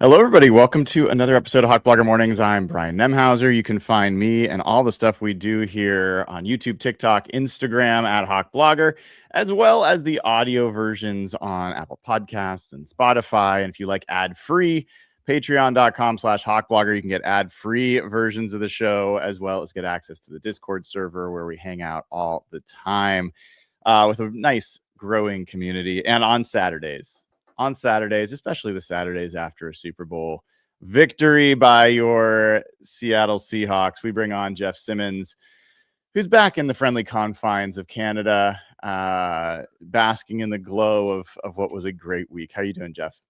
Hello, everybody. Welcome to another episode of Hawk Blogger Mornings. I'm Brian Nemhauser. You can find me and all the stuff we do here on YouTube, TikTok, Instagram at Hawk Blogger, as well as the audio versions on Apple Podcasts and Spotify. And if you like ad-free, patreon.com/hawkblogger. You can get ad-free versions of the show, as well as get access to the Discord server where we hang out all the time with a nice growing community. And on Saturdays, especially the Saturdays after a Super Bowl victory by your Seattle Seahawks, we bring on Jeff Simmons, who's back in the friendly confines of Canada, basking in the glow of what was a great week. How are you doing, Jeff?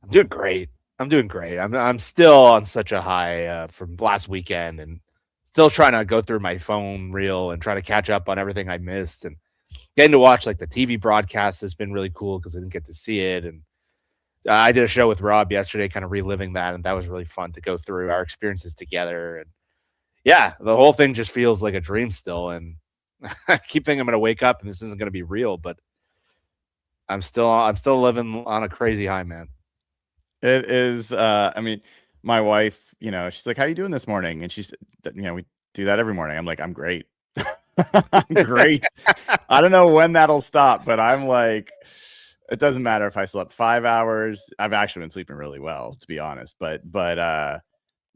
I'm doing great. I'm still on such a high from last weekend and still trying to go through my phone reel and try to catch up on everything I missed, and getting to watch like the TV broadcast has been really cool because I didn't get to see it. And I did a show with Rob yesterday, kind of reliving that, and that was really fun to go through our experiences together. And yeah, the whole thing just feels like a dream still. And I keep thinking I'm going to wake up and this isn't going to be real, but I'm still living on a crazy high, man. It is. I mean, my wife, she's like, "How are you doing this morning?" And she's, we do that every morning. I'm like, "I'm great." I'm great. I don't know when that'll stop, but I'm like, it doesn't matter if I slept 5 hours. I've actually been sleeping really well, to be honest. But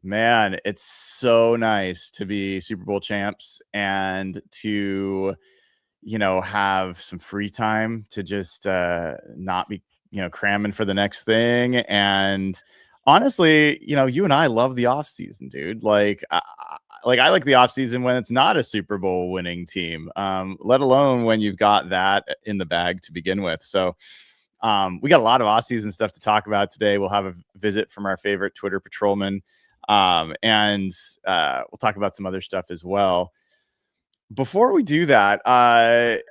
man, it's so nice to be Super Bowl champs and to, have some free time to just not be, cramming for the next thing. And honestly, you and I love the off season, dude. I like the offseason when it's not a Super Bowl winning team, let alone when you've got that in the bag to begin with. So we got a lot of offseason stuff to talk about today. We'll have a visit from our favorite Twitter patrolman, and we'll talk about some other stuff as well. Before we do that, I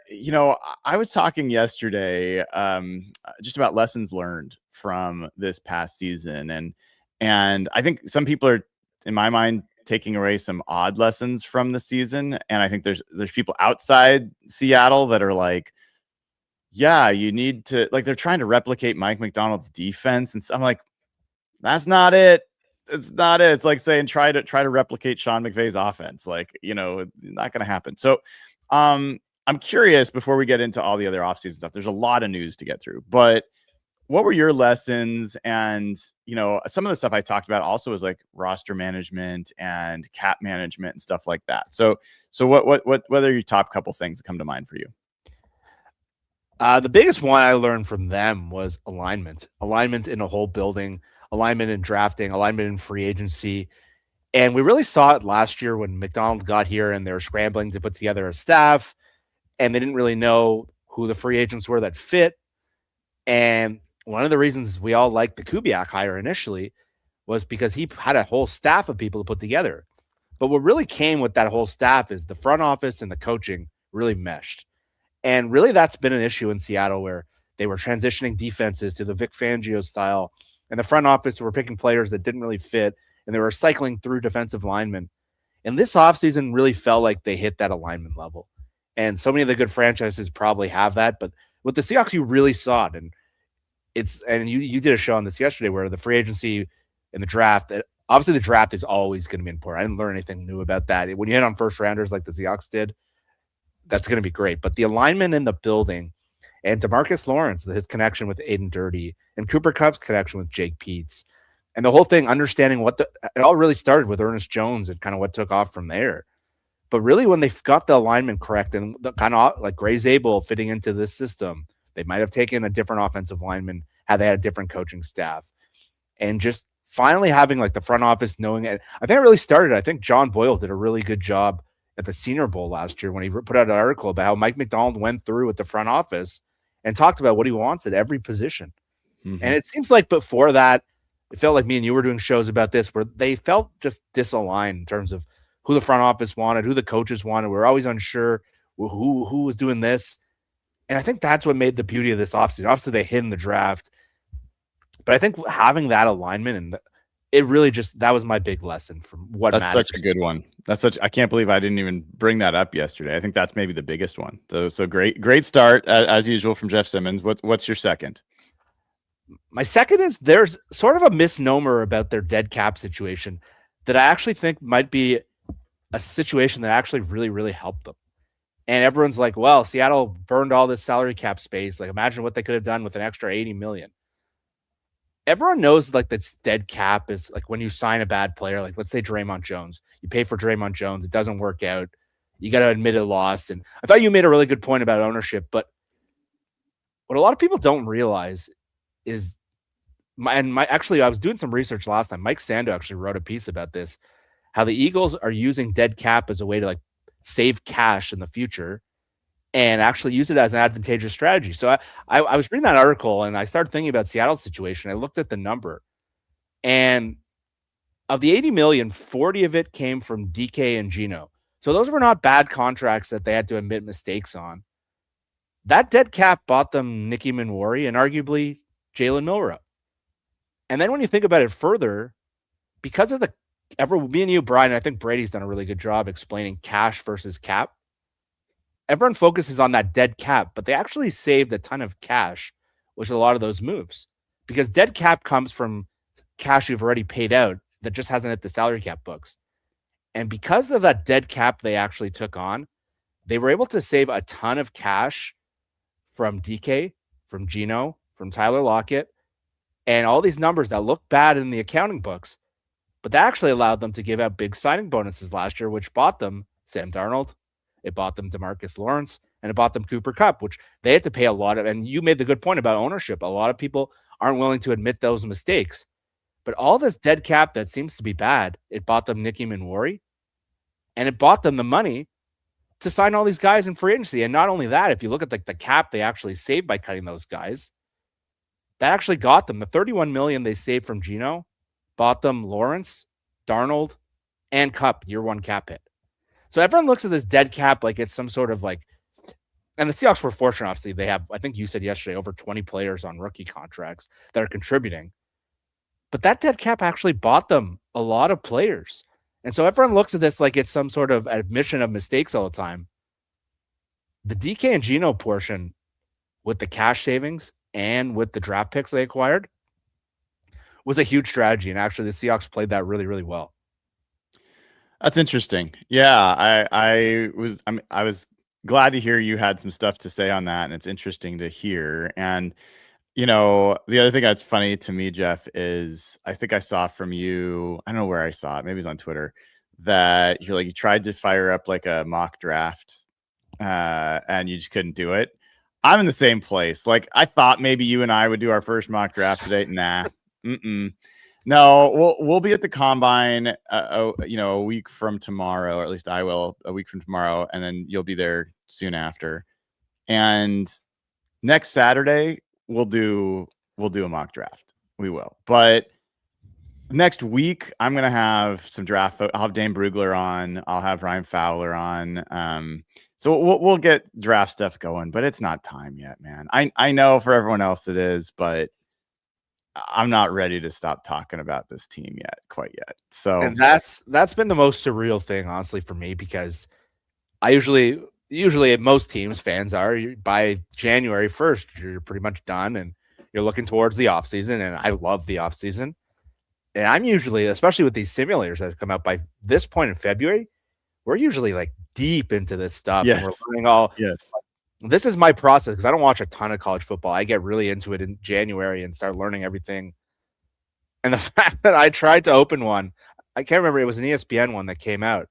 was talking yesterday just about lessons learned from this past season. And I think some people are, in my mind, taking away some odd lessons from the season. And I think there's people outside Seattle that are like, yeah, you need to, like, they're trying to replicate Mike McDonald's defense. And so I'm like, that's not it. It's not it. It's like saying try to replicate Sean McVay's offense. Like, not going to happen. So I'm curious, before we get into all the other offseason stuff, there's a lot of news to get through, but what were your lessons? And, some of the stuff I talked about also was like roster management and cap management and stuff like that. So what are your top couple things that come to mind for you? The biggest one I learned from them was alignment in a whole building, alignment in drafting, alignment in free agency. And we really saw it last year when McDonald got here and they were scrambling to put together a staff and they didn't really know who the free agents were that fit. And one of the reasons we all liked the Kubiak hire initially was because he had a whole staff of people to put together. But what really came with that whole staff is the front office and the coaching really meshed. And really that's been an issue in Seattle, where they were transitioning defenses to the Vic Fangio style, and the front office were picking players that didn't really fit, and they were cycling through defensive linemen. And this offseason really felt like they hit that alignment level. And so many of the good franchises probably have that, but with the Seahawks, you really saw it. And you did a show on this yesterday where the free agency and the draft, obviously the draft is always going to be important. I didn't learn anything new about that. When you hit on first rounders like the Seahawks did, that's going to be great. But the alignment in the building, and DeMarcus Lawrence, his connection with Aiden Dirty, and Cooper Kupp's connection with Jake Peets, and the whole thing, understanding it all really started with Ernest Jones and kind of what took off from there. But really, when they got the alignment correct and the kind of like Gray Zabel fitting into this system, they might have taken a different offensive lineman had they had a different coaching staff. And just finally having like the front office knowing it. I think it really started. I think John Boyle did a really good job at the Senior Bowl last year when he put out an article about how Mike McDonald went through with the front office and talked about what he wants at every position. Mm-hmm. And it seems like before that, it felt like me and you were doing shows about this where they felt just disaligned in terms of who the front office wanted, who the coaches wanted. We were always unsure who was doing this. And I think that's what made the beauty of this offseason. Obviously, they hit in the draft. But I think having that alignment, and it really that was my big lesson from what that's matters. Such a good one. I can't believe I didn't even bring that up yesterday. I think that's maybe the biggest one. So great start as usual from Jeff Simmons. What's your second? My second is there's sort of a misnomer about their dead cap situation that I actually think might be a situation that actually really, really helped them. And everyone's like, well, Seattle burned all this salary cap space. Like, imagine what they could have done with an extra 80 million. Everyone knows like that's dead cap is like when you sign a bad player, like let's say Draymond Jones, you pay for Draymond Jones, it doesn't work out. You got to admit a loss. And I thought you made a really good point about ownership, but what a lot of people don't realize is actually, I was doing some research last time. Mike Sando actually wrote a piece about this, how the Eagles are using dead cap as a way to like save cash in the future and actually use it as an advantageous strategy. So I was reading that article and I started thinking about Seattle's situation. I looked at the number, and of the 80 million, 40 of it came from DK and Gino. So those were not bad contracts that they had to admit mistakes on. That dead cap bought them Nicky Minwari and arguably Jalen Milroe. And then when you think about it further, because of me and you, Brian, I think Brady's done a really good job explaining cash versus cap. Everyone focuses on that dead cap, but they actually saved a ton of cash with a lot of those moves, because dead cap comes from cash you've already paid out that just hasn't hit the salary cap books. And because of that dead cap they actually took on, they were able to save a ton of cash from DK, from Gino, from Tyler Lockett, and all these numbers that look bad in the accounting books. But that actually allowed them to give out big signing bonuses last year, which bought them Sam Darnold, it bought them DeMarcus Lawrence, and it bought them Cooper Kupp, which they had to pay a lot of. And you made the good point about ownership. A lot of people aren't willing to admit those mistakes. But all this dead cap that seems to be bad, it bought them Nicky Minwari, and it bought them the money to sign all these guys in free agency. And not only that, if you look at the cap they actually saved by cutting those guys, that actually got them the 31 million they saved from Gino, bought them Lawrence, Darnold, and Kupp year one cap hit. So everyone looks at this dead cap like it's some sort of like, and the Seahawks were fortunate, obviously. They have, I think you said yesterday, over 20 players on rookie contracts that are contributing. But that dead cap actually bought them a lot of players. And so everyone looks at this like it's some sort of admission of mistakes all the time. The DK and Gino portion with the cash savings and with the draft picks they acquired was a huge strategy. And actually the Seahawks played that really, really well. That's interesting. Yeah, I was glad to hear you had some stuff to say on that, and it's interesting to hear. And the other thing that's funny to me, Jeff, is I think I saw from you, I don't know where I saw it, maybe it's on Twitter, that you're like, you tried to fire up like a mock draft and you just couldn't do it. I'm in the same place. Like, I thought maybe you and I would do our first mock draft today. Nah. No, we'll be at the combine, a week from tomorrow, or at least I will, a week from tomorrow, and then you'll be there soon after. And next Saturday we'll do a mock draft. We will. But next week I'm gonna have some draft. I'll have Dane Brugler on. I'll have Ryan Fowler on. So we'll get draft stuff going, but it's not time yet, man. I know for everyone else it is, but I'm not ready to stop talking about this team quite yet. So, and that's been the most surreal thing, honestly, for me, because I usually at most teams, fans are by January 1st, you're pretty much done and you're looking towards the offseason. And I love the offseason. And I'm usually, especially with these simulators that come out by this point in February, we're usually like deep into this stuff. yes, and we're learning all. Yes. This is my process because I don't watch a ton of college football. I get really into it in January and start learning everything. And the fact that I tried to open one, I can't remember. It was an ESPN one that came out.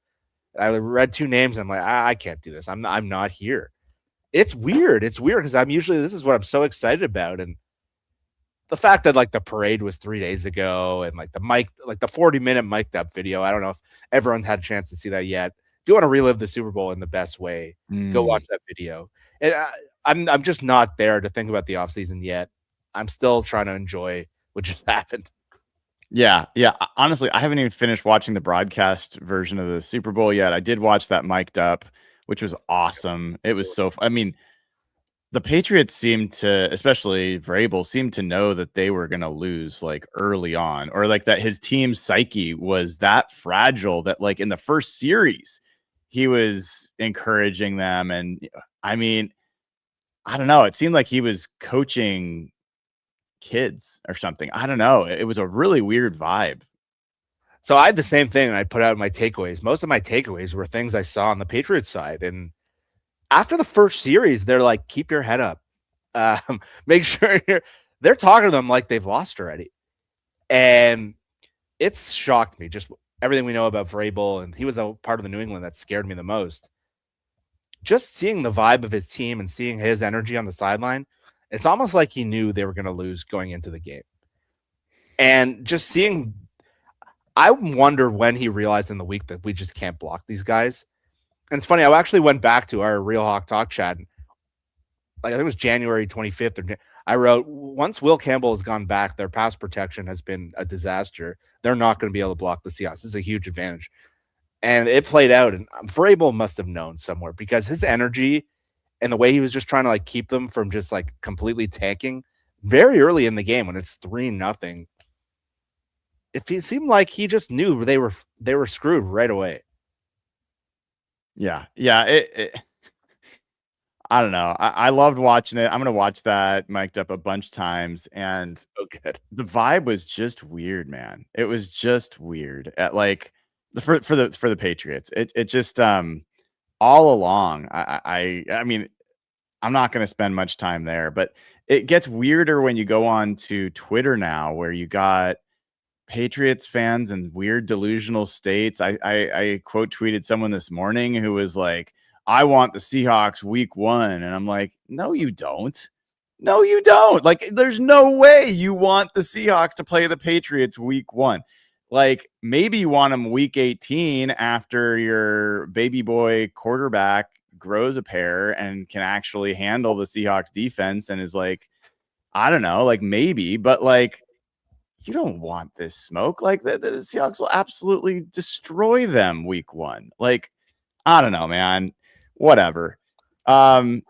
I read two names. And I'm like, I can't do this. I'm not here. It's weird. It's weird because this is what I'm so excited about. And the fact that like the parade was 3 days ago and like the 40-minute mic'd up video. I don't know if everyone's had a chance to see that yet. If you want to relive the Super Bowl in the best way, go watch that video. And I'm just not there to think about the offseason yet. I'm still trying to enjoy what just happened. Yeah. Honestly, I haven't even finished watching the broadcast version of the Super Bowl yet. I did watch that mic'd up, which was awesome. It was so I mean, the Patriots seemed to, especially Vrabel, seemed to know that they were going to lose like early on, or like that his team's psyche was that fragile that like in the first series, he was encouraging them. And I mean, I don't know. It seemed like he was coaching kids or something. I don't know. It was a really weird vibe. So I had the same thing, and I put out my takeaways. Most of my takeaways were things I saw on the Patriots side. And after the first series, they're like, keep your head up. Make sure they're talking to them like they've lost already. And it's shocked me, just everything we know about Vrabel. And he was the part of the New England that scared me the most. Just seeing the vibe of his team and seeing his energy on the sideline, it's almost like he knew they were going to lose going into the game. And just seeing, I wonder when he realized in the week that we just can't block these guys. And it's funny, I actually went back to our Real Hawk Talk chat. And I think it was January 25th. I wrote, once Will Campbell has gone back, their pass protection has been a disaster. They're not going to be able to block the Seahawks. This is a huge advantage. And it played out. And Vrabel must have known somewhere because his energy and the way he was just trying to like keep them from just like completely tanking very early in the game when it's 3-0. It seemed like he just knew they were screwed right away. Yeah. I don't know. I loved watching it. I'm gonna watch that mic'd up a bunch of times, and So good. the vibe was just weird, man. It was just weird. At like for the Patriots, it just all along. I mean, I'm not gonna spend much time there, but it gets weirder when you go on to Twitter now, where you got Patriots fans in weird delusional states. I quote tweeted someone this morning who was like, I want the Seahawks week 1. And I'm like, no, you don't. No, you don't. Like, there's no way you want the Seahawks to play the Patriots week 1. Like, maybe you want them week 18 after your baby boy quarterback grows a pair and can actually handle the Seahawks defense and is like, I don't know, like maybe, but like, you don't want this smoke. Like the Seahawks will absolutely destroy them week 1. Like, I don't know, man. Whatever. I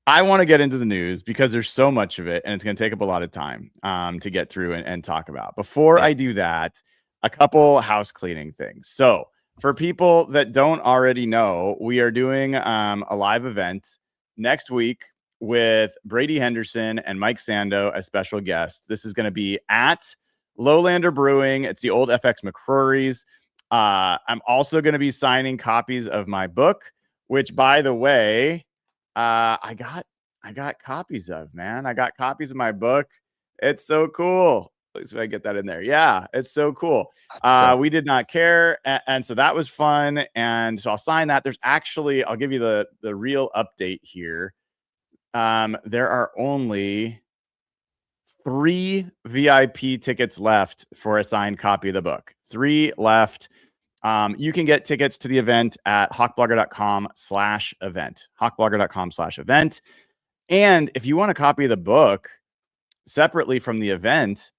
want to get into the news because there's so much of it and it's going to take up a lot of time to get through and talk about. Before I do that, a couple house cleaning things. So for people that don't already know, we are doing a live event next week with Brady Henderson and Mike Sando as special guests. This is going to be at Lowlander Brewing. It's the old FX McCrory's. I'm also going to be signing copies of my book, which, by the way, I got copies of, man. I got copies of my book. It's so cool. Let's see if I get that in there. Yeah, it's so cool. We did not care. And so that was fun. And so I'll sign that. There's actually, I'll give you the real update here. There are only 3 VIP tickets left for a signed copy of the book. 3 left. You can get tickets to the event at hawkblogger.com/event. hawkblogger.com/event. And if you want a copy of the book separately from the event,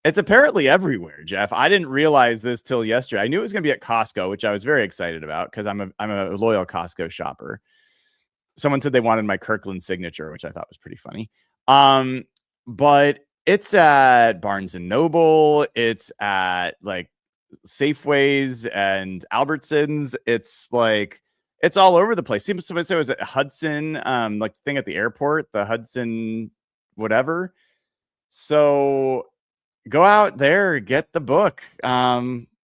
it's apparently everywhere, Jeff. I didn't realize this till yesterday. I knew it was going to be at Costco, which I was very excited about because I'm a loyal Costco shopper. Someone said they wanted my Kirkland signature, which I thought was pretty funny. But it's at Barnes and Noble. It's at like Safeways and Albertsons. It's like, it's all over the place. Somebody said it was at Hudson, like thing at the airport, the Hudson, whatever. So go out there, get the book.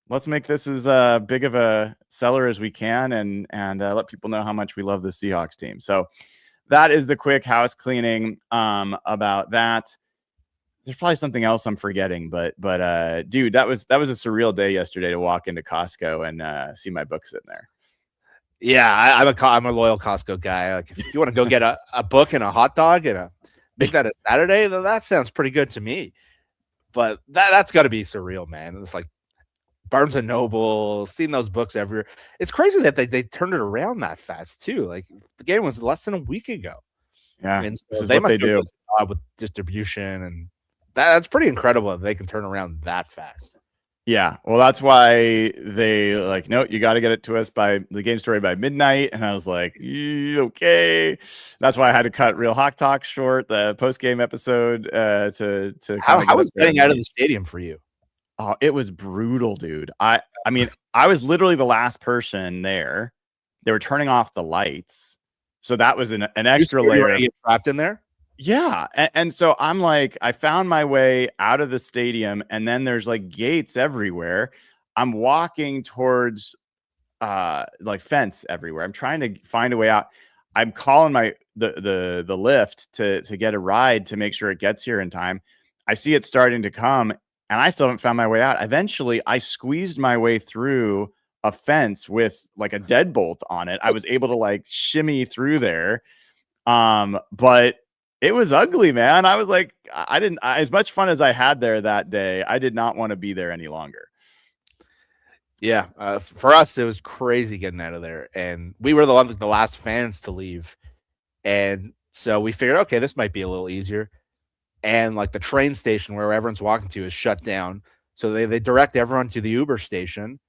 Let's make this as big of a seller as we can and let people know how much we love the Seahawks team. So that is the quick house cleaning about that. There's probably something else I'm forgetting, but dude, that was a surreal day yesterday to walk into Costco and see my books in there. Yeah, I'm a loyal Costco guy. Like, if you want to go get a book and a hot dog and make that a Saturday, then that sounds pretty good to me. But that's got to be surreal, man. It's like Barnes and Noble, seeing those books everywhere. It's crazy that they turned it around that fast too. Like the game was less than a week ago. Yeah, and so this is they what must they do with distribution, and that's pretty incredible that they can turn around that fast. Yeah, well, that's why they like, no, you got to get it to us by the game story by midnight. And I was like, okay. That's why I had to cut Real Hawk Talk short, the post game episode. To how was getting out of the stadium for you? Oh, it was brutal, dude. I mean, I was literally the last person there. They were turning off the lights, so that was an extra layer. You trapped in there? Yeah. And so I'm like, I found my way out of the stadium, and then there's like gates everywhere. I'm walking towards like fence everywhere. I'm trying to find a way out. I'm calling the lift to get a ride to make sure it gets here in time. I see it starting to come, and I still haven't found my way out. Eventually, I squeezed my way through a fence with like a deadbolt on it. I was able to like shimmy through there. But it was ugly, man. I was like, I didn't, as much fun as I had there that day, I did not want to be there any longer. Yeah, for us, it was crazy getting out of there, and we were the last fans to leave, and so we figured, okay, this might be a little easier. And like the train station where everyone's walking to is shut down, so they direct everyone to the Uber station.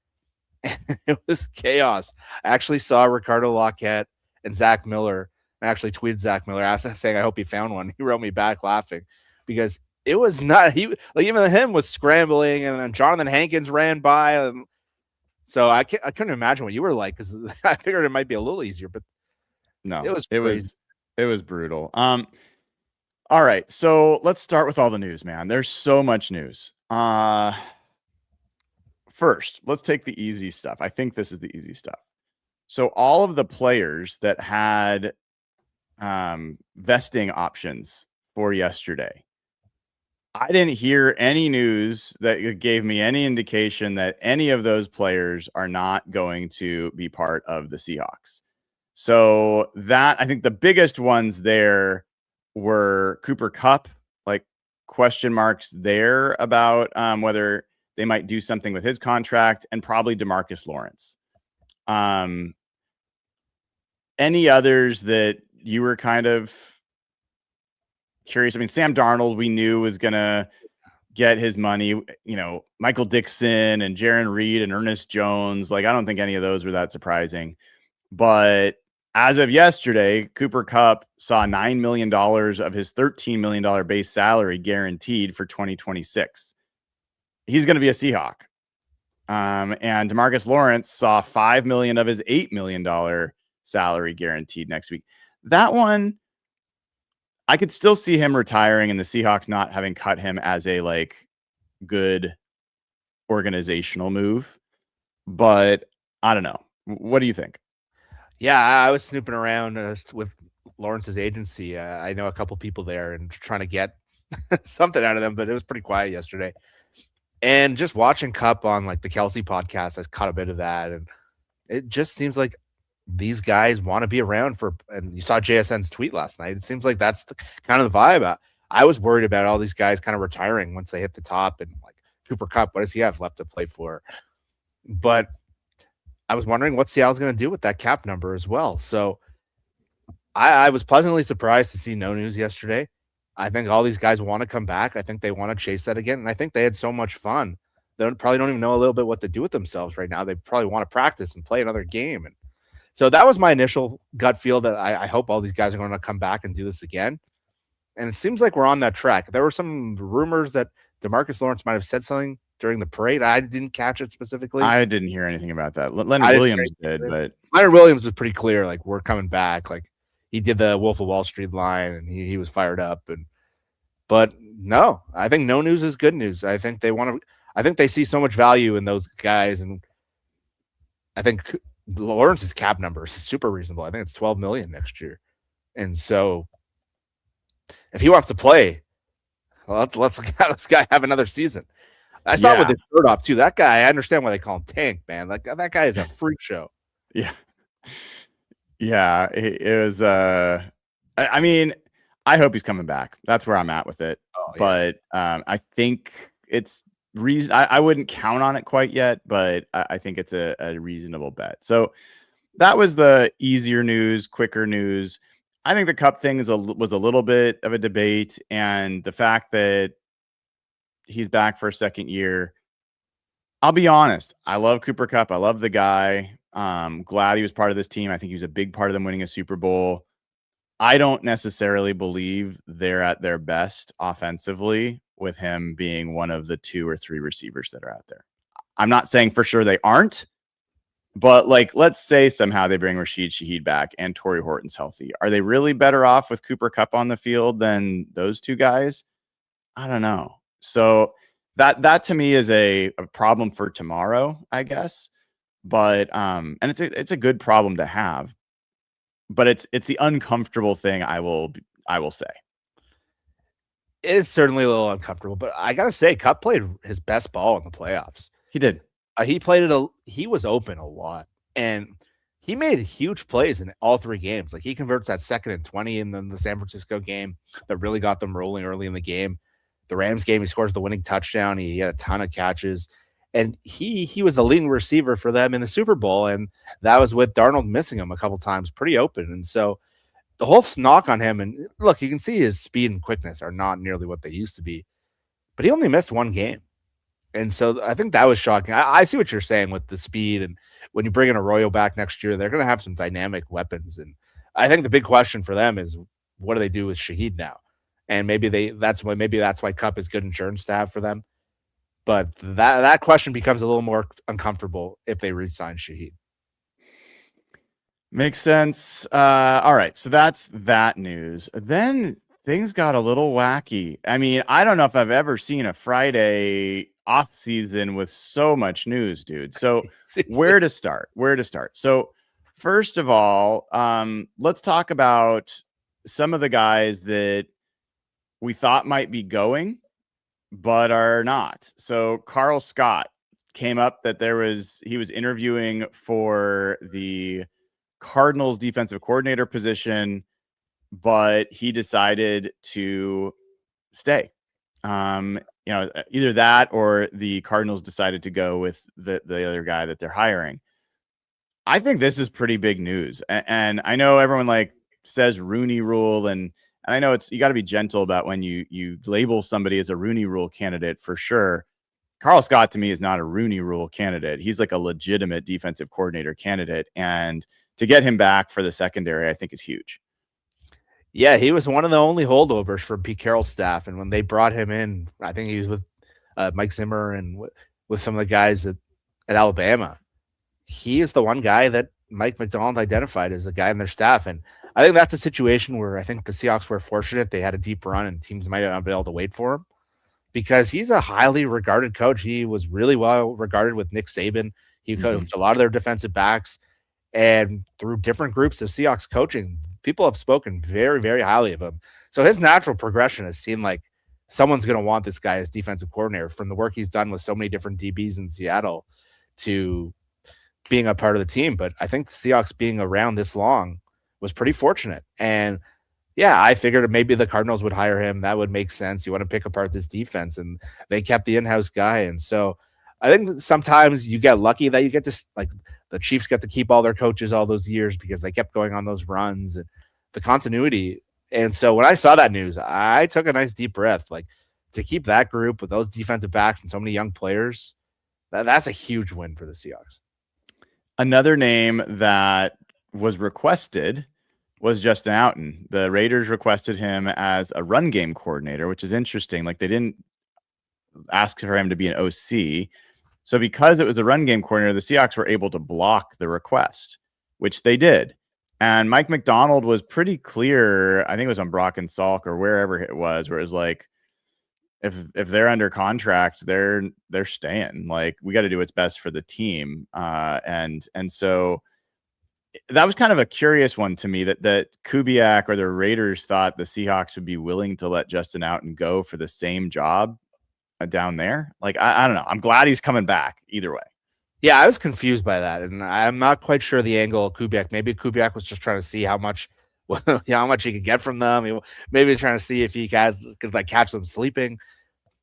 And it was chaos. I actually saw Ricardo Lockett and Zach Miller. I actually tweeted Zach Miller saying, I hope he found one. He wrote me back laughing because it was not, he like even him was scrambling, and then Jonathan Hankins ran by. And so I couldn't imagine what you were like, because I figured it might be a little easier, but No, it was crazy. it was brutal. All right, so let's start with all the news, man. There's so much news. First, let's take the easy stuff. I think this is the easy stuff. So all of the players that had vesting options for yesterday, I didn't hear any news that gave me any indication that any of those players are not going to be part of the Seahawks. So that, I think the biggest ones there were Cooper Kupp, like question marks there about whether they might do something with his contract, and probably DeMarcus Lawrence. Any others that you were kind of curious? I mean, Sam Darnold, we knew was going to get his money. You know, Michael Dixon and Jaron Reed and Ernest Jones. Like, I don't think any of those were that surprising. But as of yesterday, Cooper Kupp saw $9 million of his $13 million base salary guaranteed for 2026. He's going to be a Seahawk. And DeMarcus Lawrence saw $5 million of his $8 million salary guaranteed next week. That one, I could still see him retiring and the Seahawks not having cut him as a like good organizational move. But I don't know. What do you think? Yeah, I was snooping around with Lawrence's agency. I know a couple people there and trying to get something out of them, but it was pretty quiet yesterday. And just watching Kupp on like the Kelsey podcast, I caught a bit of that, and it just seems like these guys want to be around for. And you saw JSN's tweet last night. It seems like that's the kind of the vibe. I was worried about all these guys kind of retiring once they hit the top, and like Cooper Kupp, what does he have left to play for? But I was wondering what Seattle's going to do with that cap number as well. So I was pleasantly surprised to see no news yesterday. I think all these guys want to come back. I think they want to chase that again. And I think they had so much fun. They probably don't even know a little bit what to do with themselves right now. They probably want to practice and play another game. And so that was my initial gut feel, that I hope all these guys are going to come back and do this again. And it seems like we're on that track. There were some rumors that DeMarcus Lawrence might have said something during the parade. I didn't catch it specifically. I didn't hear anything about that. Leonard Williams did, but Leonard Williams was pretty clear. Like, we're coming back. Like, he did the Wolf of Wall Street line, and he was fired up. But no, I think no news is good news. I think they see so much value in those guys, and I think Lawrence's cap number is super reasonable. I think it's $12 million next year, and so if he wants to play, well, let's this guy have another season. I saw it with his shirt off too. That guy, I understand why they call him Tank, man. Like, that guy is a freak show. Yeah. Yeah, it was I mean, I hope he's coming back. That's where I'm at with it. Oh, yeah. But I think it's reason I wouldn't count on it quite yet, but I think it's a reasonable bet. So that was the easier news, quicker news. I think the Kupp thing was a little bit of a debate, and the fact that he's back for a second year. I'll be honest. I love Cooper Kupp. I love the guy. Glad he was part of this team. I think he was a big part of them winning a Super Bowl. I don't necessarily believe they're at their best offensively with him being one of the 2 or 3 receivers that are out there. I'm not saying for sure they aren't, But like, let's say somehow they bring Rashid Shaheed back and Torrey Horton's healthy. Are they really better off with Cooper Kupp on the field than those two guys? I don't know. So that to me is a problem for tomorrow, I guess. But and it's a good problem to have. But it's the uncomfortable thing I will say. It is certainly a little uncomfortable, but I gotta say, Kupp played his best ball in the playoffs. He did. He was open a lot, and he made huge plays in all 3 games. Like, he converts that 2nd and 20 in the San Francisco game that really got them rolling early in the game. The Rams game, he scores the winning touchdown. He had a ton of catches, and he was the leading receiver for them in the Super Bowl, and that was with Darnold missing him a couple times, pretty open. And so the whole knock on him, and look, you can see his speed and quickness are not nearly what they used to be, but he only missed 1 game. And so I think that was shocking. I see what you're saying with the speed, and when you bring in Arroyo back next year, they're going to have some dynamic weapons. And I think the big question for them is, what do they do with Shaheed now? And maybe that's why Kupp is good insurance to have for them. But that question becomes a little more uncomfortable if they re-sign Shaheed. Makes sense. All right, so that's that news. Then things got a little wacky. I mean, I don't know if I've ever seen a Friday off season with so much news, dude. So where to start? So first of all, let's talk about some of the guys that we thought might be going, but are not. So Carl Scott came up that he was interviewing for the Cardinals defensive coordinator position, but he decided to stay. Either that or the Cardinals decided to go with the other guy that they're hiring. I think this is pretty big news. And I know everyone like says Rooney Rule, and I know you got to be gentle about when you label somebody as a Rooney Rule candidate for sure. Carl Scott to me is not a Rooney Rule candidate. He's like a legitimate defensive coordinator candidate, and to get him back for the secondary, I think is huge. Yeah, he was one of the only holdovers from Pete Carroll's staff, and when they brought him in, I think he was with Mike Zimmer and with some of the guys at Alabama. He is the one guy that Mike Macdonald identified as a guy in their staff, and I think that's a situation where I think the Seahawks were fortunate. They had a deep run, and teams might not be able to wait for him because he's a highly regarded coach. He was really well regarded with Nick Saban. He coached a lot of their defensive backs, and through different groups of Seahawks coaching, people have spoken very, very highly of him. So his natural progression has seemed like someone's going to want this guy as defensive coordinator, from the work he's done with so many different DBs in Seattle to being a part of the team. But I think the Seahawks being around this long was pretty fortunate. And yeah, I figured maybe the Cardinals would hire him. That would make sense. You want to pick apart this defense, and they kept the in-house guy. And so I think sometimes you get lucky that you get to, like, the Chiefs get to keep all their coaches all those years because they kept going on those runs and the continuity. And so when I saw that news, I took a nice deep breath. Like, to keep that group with those defensive backs and so many young players, that's a huge win for the Seahawks. Another name that was requested was Justin Outen. The Raiders requested him as a run game coordinator, which is interesting. Like, they didn't ask for him to be an OC. So because it was a run game coordinator, the Seahawks were able to block the request, which they did. And Mike Macdonald was pretty clear. I think it was on Brock and Salk or wherever it was, where it was like, if they're under contract, they're staying. Like, we got to do what's best for the team. And so that was kind of a curious one to me, that Kubiak or the Raiders thought the Seahawks would be willing to let Justin Outen go for the same job down there. Like, I don't know. I'm glad he's coming back either way. Yeah, I was confused by that, and I'm not quite sure the angle of Kubiak. Maybe Kubiak was just trying to see how much he could get from them. Maybe trying to see if he could like catch them sleeping.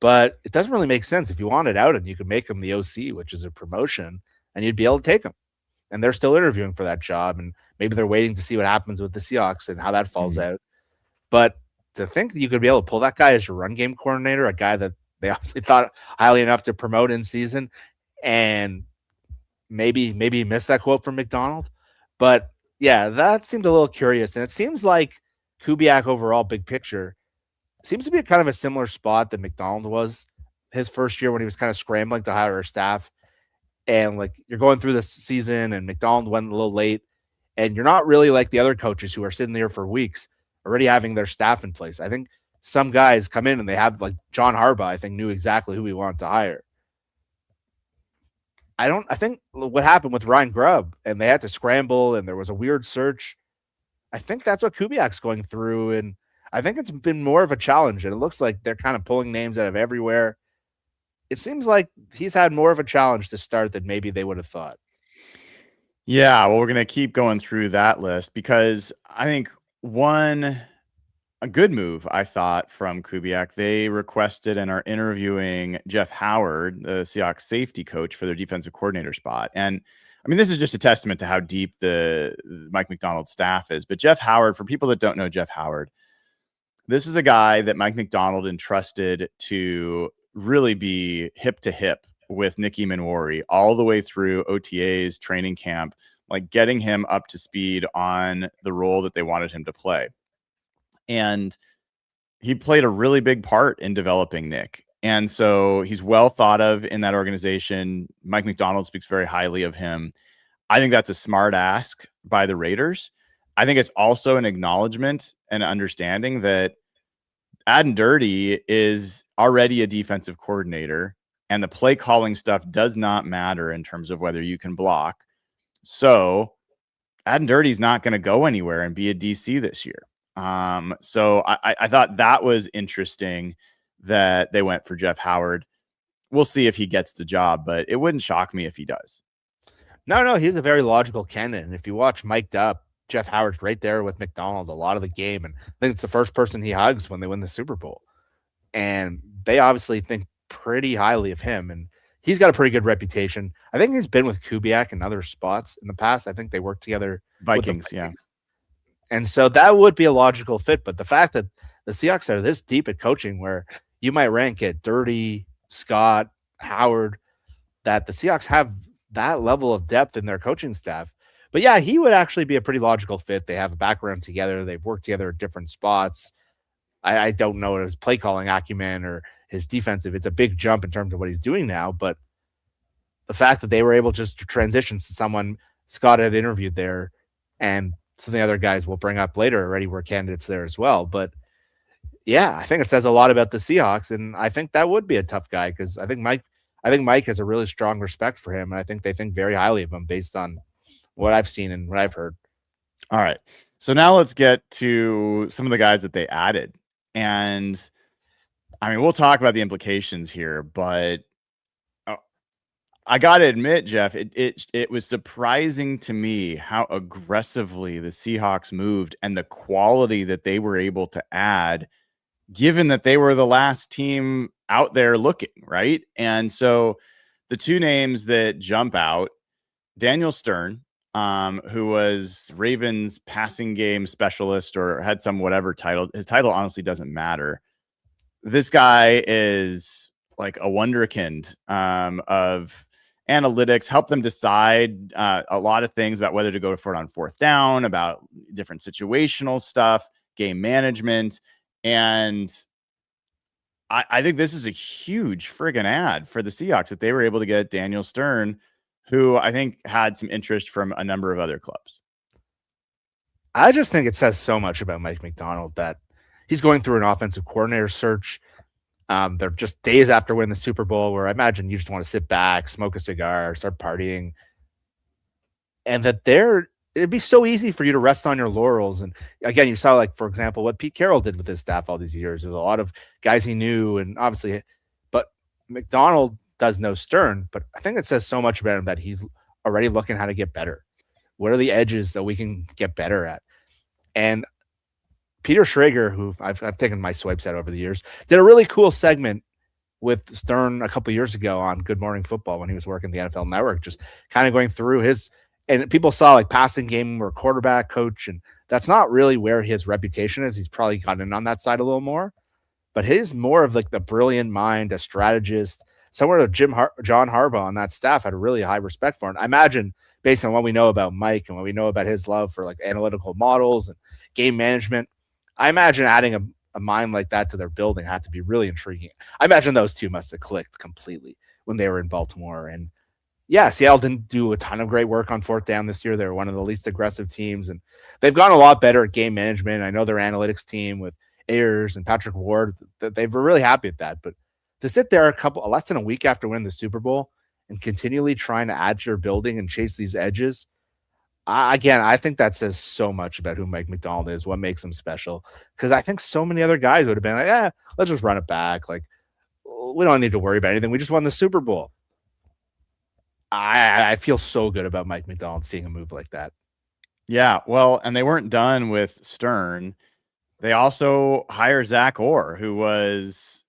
But it doesn't really make sense. If you wanted out, and you could make him the OC, which is a promotion, and you'd be able to take him. And they're still interviewing for that job, and maybe they're waiting to see what happens with the Seahawks and how that falls out. But to think that you could be able to pull that guy as your run game coordinator, a guy that they obviously thought highly enough to promote in season, and maybe missed that quote from Macdonald. But yeah, that seemed a little curious. And it seems like Kubiak overall, big picture, seems to be kind of a similar spot that Macdonald was his first year when he was kind of scrambling to hire a staff. and like you're going through this season and McDonald went a little late and you're not really like the other coaches who are sitting there for weeks already having their staff in place. I think some guys come in and they have like John Harbaugh, I think knew exactly who he wanted to hire. I think what happened with Ryan Grubb and they had to scramble and there was a weird search. I think that's what Kubiak's going through. And I think it's been more of a challenge. And it looks like they're kind of pulling names out of everywhere. It seems like he's had more of a challenge to start than maybe they would have thought. Yeah, well, we're going to keep going through that list because I think a good move, I thought, from Kubiak, they requested and are interviewing Jeff Howard, the Seahawks safety coach, for their defensive coordinator spot. And I mean, this is just a testament to how deep the Mike Macdonald staff is. But Jeff Howard, for people that don't know Jeff Howard, this is a guy that Mike Macdonald entrusted to really be hip to hip with Nicky Minwari all the way through OTAs, training camp, like getting him up to speed on the role that they wanted him to play. And he played a really big part in developing Nick. And so he's well thought of in that organization. Mike Macdonald speaks very highly of him. I think that's a smart ask by the Raiders. I think it's also an acknowledgement and understanding that Aden Dirty is already a defensive coordinator and the play calling stuff does not matter in terms of whether you can block. So Aden Dirty's not going to go anywhere and be a DC this year. So I thought that was interesting that they went for Jeff Howard. We'll see if he gets the job, but it wouldn't shock me if he does. No, he's a very logical candidate. And if you watch Mic'd Up, Jeff Howard's right there with McDonald a lot of the game. And I think it's the first person he hugs when they win the Super Bowl. And they obviously think pretty highly of him. And he's got a pretty good reputation. I think he's been with Kubiak in other spots in the past. I think they worked together. Vikings. Yeah. And so that would be a logical fit. But the fact that the Seahawks are this deep at coaching where you might rank it Dirty, Scott, Howard, that the Seahawks have that level of depth in their coaching staff. But yeah, he would actually be a pretty logical fit. They have a background together. They've worked together at different spots. I don't know his play calling acumen or his defensive. It's a big jump in terms of what he's doing now. But the fact that they were able just to transition to someone Scott had interviewed there and some of the other guys we'll bring up later already were candidates there as well. But yeah, I think it says a lot about the Seahawks. And I think that would be a tough guy because I think Mike has a really strong respect for him. And I think they think very highly of him based on what I've seen and what I've heard. All right. So now let's get to some of the guys that they added. And I mean, we'll talk about the implications here, but I got to admit, Jeff, it was surprising to me how aggressively the Seahawks moved and the quality that they were able to add, given that they were the last team out there looking, right? And so the two names that jump out, Daniel Stern, who was Ravens passing game specialist or had some whatever title. His title honestly doesn't matter. This guy is like a wonderkind of analytics, help them decide a lot of things about whether to go for it on fourth down, about different situational stuff, game management. And I think this is a huge friggin' ad for the Seahawks that they were able to get Daniel Stern, who I think had some interest from a number of other clubs. I just think it says so much about Mike Macdonald that he's going through an offensive coordinator search. They're just days after winning the Super Bowl where I imagine you just want to sit back, smoke a cigar, start partying. And that it'd be so easy for you to rest on your laurels. And again, you saw, like, for example, what Pete Carroll did with his staff all these years. There's a lot of guys he knew, and obviously, but Macdonald does know Stern, but I think it says so much about him that he's already looking how to get better. What are the edges that we can get better at? And Peter Schrager, who I've taken my swipes at over the years, did a really cool segment with Stern a couple years ago on Good Morning Football when he was working the NFL Network, just kind of going through his, and people saw like passing game or quarterback coach, and that's not really where his reputation is. He's probably gotten in on that side a little more, but his more of like the brilliant mind, a strategist, somewhere to John Harbaugh on that staff had a really high respect for. And I imagine based on what we know about Mike and what we know about his love for like analytical models and game management, I imagine adding a mind like that to their building had to be really intriguing. I imagine those two must have clicked completely when they were in Baltimore. And Yeah, Seattle didn't do a ton of great work on fourth down this year. They're one of the least aggressive teams, and they've gotten a lot better at game management. I know their analytics team with Ayers and Patrick Ward, that they were really happy at that. But to sit there less than a week after winning the Super Bowl and continually trying to add to your building and chase these edges, again, I think that says so much about who Mike Macdonald is, what makes him special. Because I think so many other guys would have been like, "Yeah, let's just run it back. Like, we don't need to worry about anything. We just won the Super Bowl." I feel so good about Mike Macdonald seeing a move like that. Yeah, well, and they weren't done with Stern. They also hire Zach Orr, who was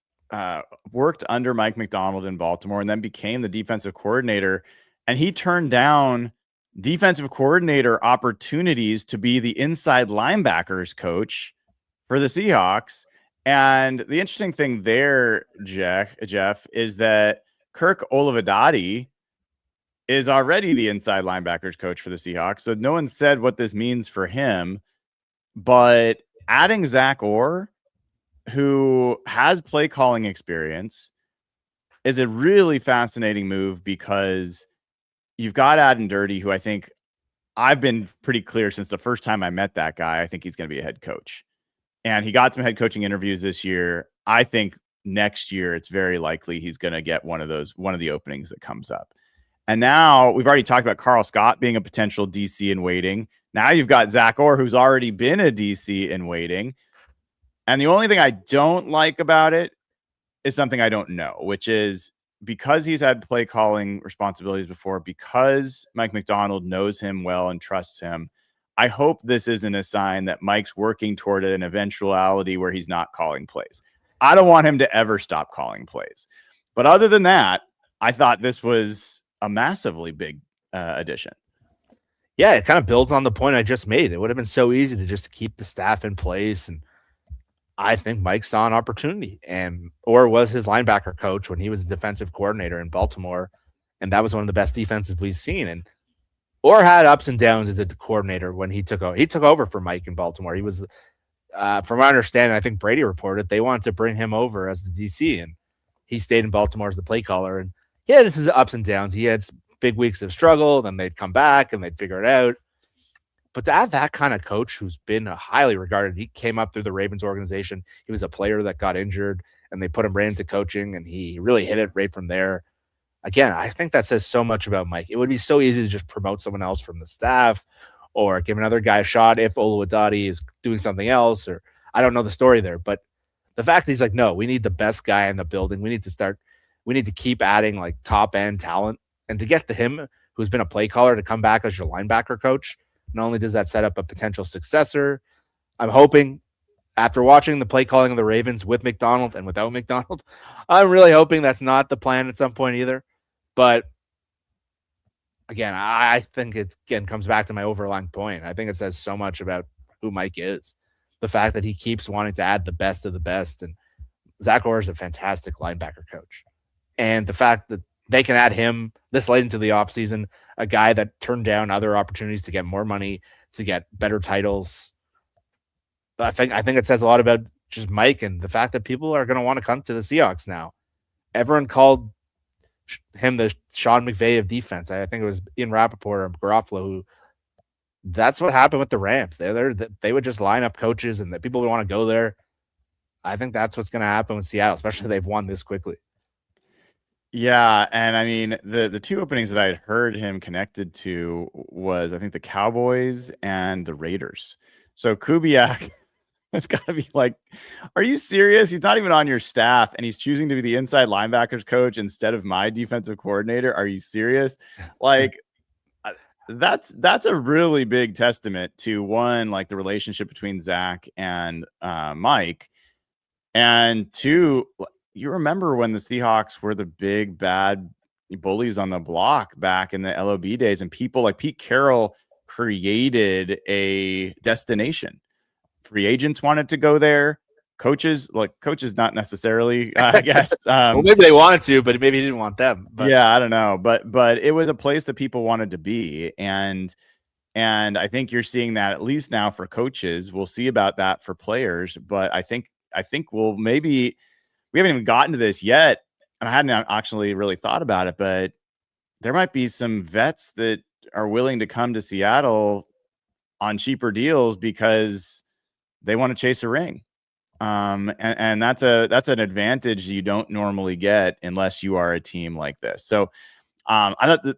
worked under Mike Macdonald in Baltimore and then became the defensive coordinator. And he turned down defensive coordinator opportunities to be the inside linebackers coach for the Seahawks. And the interesting thing there, Jeff, is that Kirk Olivedati is already the inside linebackers coach for the Seahawks. So no one said what this means for him, but adding Zach Orr, who has play calling experience, is a really fascinating move because you've got Adam Dirty, who I think I've been pretty clear since the first time I met that guy. I think he's going to be a head coach. And he got some head coaching interviews this year. I think next year it's very likely he's going to get one of the openings that comes up. And now we've already talked about Carl Scott being a potential DC in waiting. Now you've got Zach Orr, who's already been a DC in waiting. And the only thing I don't like about it is something I don't know, which is because he's had play calling responsibilities before, because Mike Macdonald knows him well and trusts him, I hope this isn't a sign that Mike's working toward an eventuality where he's not calling plays. I don't want him to ever stop calling plays. But other than that, I thought this was a massively big addition. Yeah, it kind of builds on the point I just made. It would have been so easy to just keep the staff in place. And I think Mike saw an opportunity, or was his linebacker coach when he was the defensive coordinator in Baltimore. And that was one of the best defenses we've seen. And or had ups and downs as a coordinator when he took over. He took over for Mike in Baltimore. He was, from my understanding, I think Brady reported they wanted to bring him over as the DC, and he stayed in Baltimore as the play caller. And he had his ups and downs. He had big weeks of struggle, then they'd come back and they'd figure it out. But to add that kind of coach who's been highly regarded, he came up through the Ravens organization. He was a player that got injured, and they put him right into coaching, and he really hit it right from there. Again, I think that says so much about Mike. It would be so easy to just promote someone else from the staff or give another guy a shot if Oluwadati is doing something else, or I don't know the story there. But the fact that he's like, no, we need the best guy in the building. We need to keep adding like top end talent. And to get to him, who's been a play caller, to come back as your linebacker coach, not only does that set up a potential successor, I'm hoping after watching the play calling of the Ravens with Macdonald and without Macdonald, I'm really hoping that's not the plan at some point either. But again, I think it comes back to my overlying point. I think it says so much about who Mike is. The fact that he keeps wanting to add the best of the best. And Zach Orr is a fantastic linebacker coach. And the fact that they can add him this late into the offseason, a guy that turned down other opportunities to get more money, to get better titles. I think it says a lot about just Mike and the fact that people are going to want to come to the Seahawks now. Everyone called him the Sean McVay of defense. I think it was Ian Rappaport or Garofalo who. That's what happened with the Rams. They would just line up coaches and that people would want to go there. I think that's what's going to happen with Seattle, especially they've won this quickly. Yeah, and I mean the two openings that I had heard him connected to was I think the Cowboys and the Raiders. So Kubiak, it's got to be like, are you serious? He's not even on your staff, and he's choosing to be the inside linebackers coach instead of my defensive coordinator. Are you serious? Like, that's a really big testament to one, like the relationship between Zach and Mike, and two, you remember when the Seahawks were the big bad bullies on the block back in the LOB days, and people like Pete Carroll created a destination. Free agents wanted to go there. Coaches not necessarily, I guess. Well, maybe they wanted to, but maybe he didn't want them. But. Yeah, I don't know. But it was a place that people wanted to be. And I think you're seeing that at least now for coaches. We'll see about that for players. But I think we'll maybe, we haven't even gotten to this yet. And I hadn't actually really thought about it, but there might be some vets that are willing to come to Seattle on cheaper deals because they want to chase a ring. And that's an advantage you don't normally get unless you are a team like this. So I thought that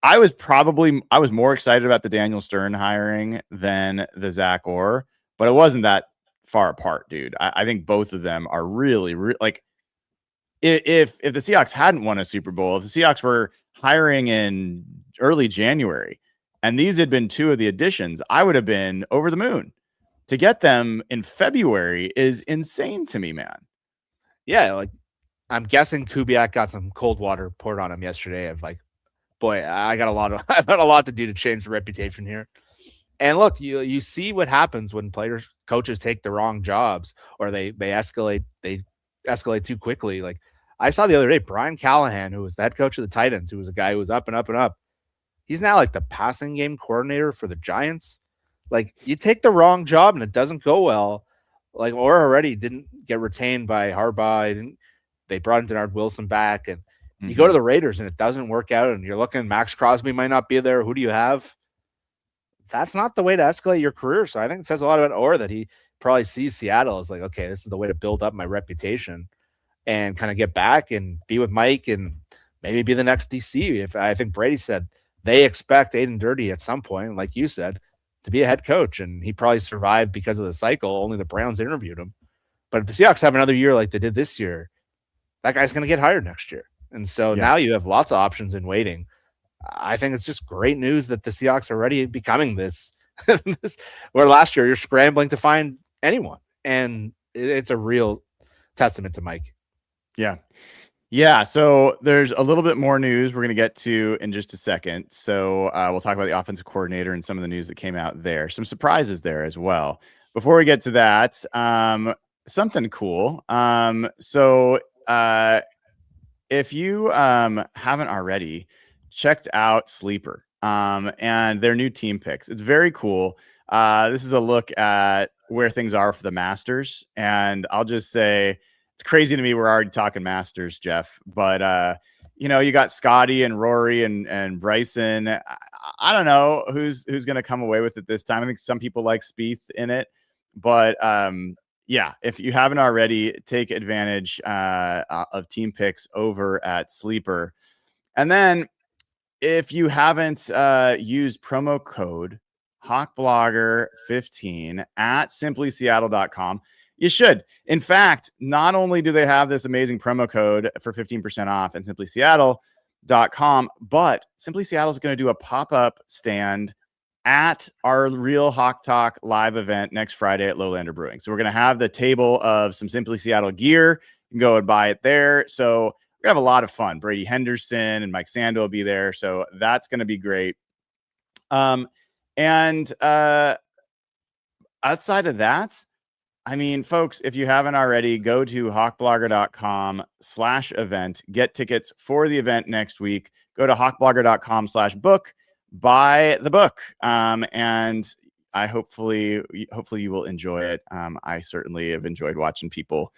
I was more excited about the Daniel Stern hiring than the Zach Orr, but it wasn't that far apart, dude. I think both of them are really like if the Seahawks hadn't won a Super Bowl, if the Seahawks were hiring in early January and these had been two of the additions, I would have been over the moon. To get them in February is insane to me, man. Yeah, like I'm guessing Kubiak got some cold water poured on him yesterday of like, boy, I got a lot to do to change the reputation here. And look, you see what happens when coaches take the wrong jobs or they escalate too quickly. Like I saw the other day, Brian Callahan, who was the head coach of the Titans, who was a guy who was up and up and up. He's now like the passing game coordinator for the Giants. Like you take the wrong job and it doesn't go well. Like or already didn't get retained by Harbaugh. They brought Denard Wilson back, and you go to the Raiders and it doesn't work out, and you're looking. Max Crosby might not be there. Who do you have? That's not the way to escalate your career. So I think it says a lot about Orr that he probably sees Seattle as like, okay, this is the way to build up my reputation and kind of get back and be with Mike and maybe be the next DC. If I think Brady said they expect Aiden Dirty at some point, like you said, to be a head coach, and he probably survived because of the cycle. Only the Browns interviewed him. But if the Seahawks have another year like they did this year, that guy's going to get hired next year. And so now you have lots of options in waiting. I think it's just great news that the Seahawks are already becoming this, where last year you're scrambling to find anyone. And it's a real testament to Mike. Yeah. Yeah. So there's a little bit more news we're going to get to in just a second. So we'll talk about the offensive coordinator and some of the news that came out there. Some surprises there as well. Before we get to that, something cool. If you haven't already checked out Sleeper and their new team picks, it's very cool. This is a look at where things are for the Masters. And I'll just say it's crazy to me we're already talking Masters, Jeff. But, you got Scotty and Rory and Bryson. I don't know who's going to come away with it this time. I think some people like Spieth in it. But, yeah, if you haven't already, take advantage of team picks over at Sleeper. And then if you haven't used promo code HawkBlogger15 at simplyseattle.com, you should. In fact, not only do they have this amazing promo code for 15% off at simplyseattle.com, but Simply Seattle is going to do a pop-up stand at our Real Hawk Talk live event next Friday at Lowlander Brewing. So we're going to have the table of some Simply Seattle gear. You can go and buy it there. So we're going to have a lot of fun. Brady Henderson and Mike Sando will be there. So that's going to be great. And outside of that, I mean, folks, if you haven't already, go to hawkblogger.com/event, get tickets for the event next week. Go to hawkblogger.com/book. Buy the book, and I hopefully you will enjoy it. I certainly have enjoyed watching people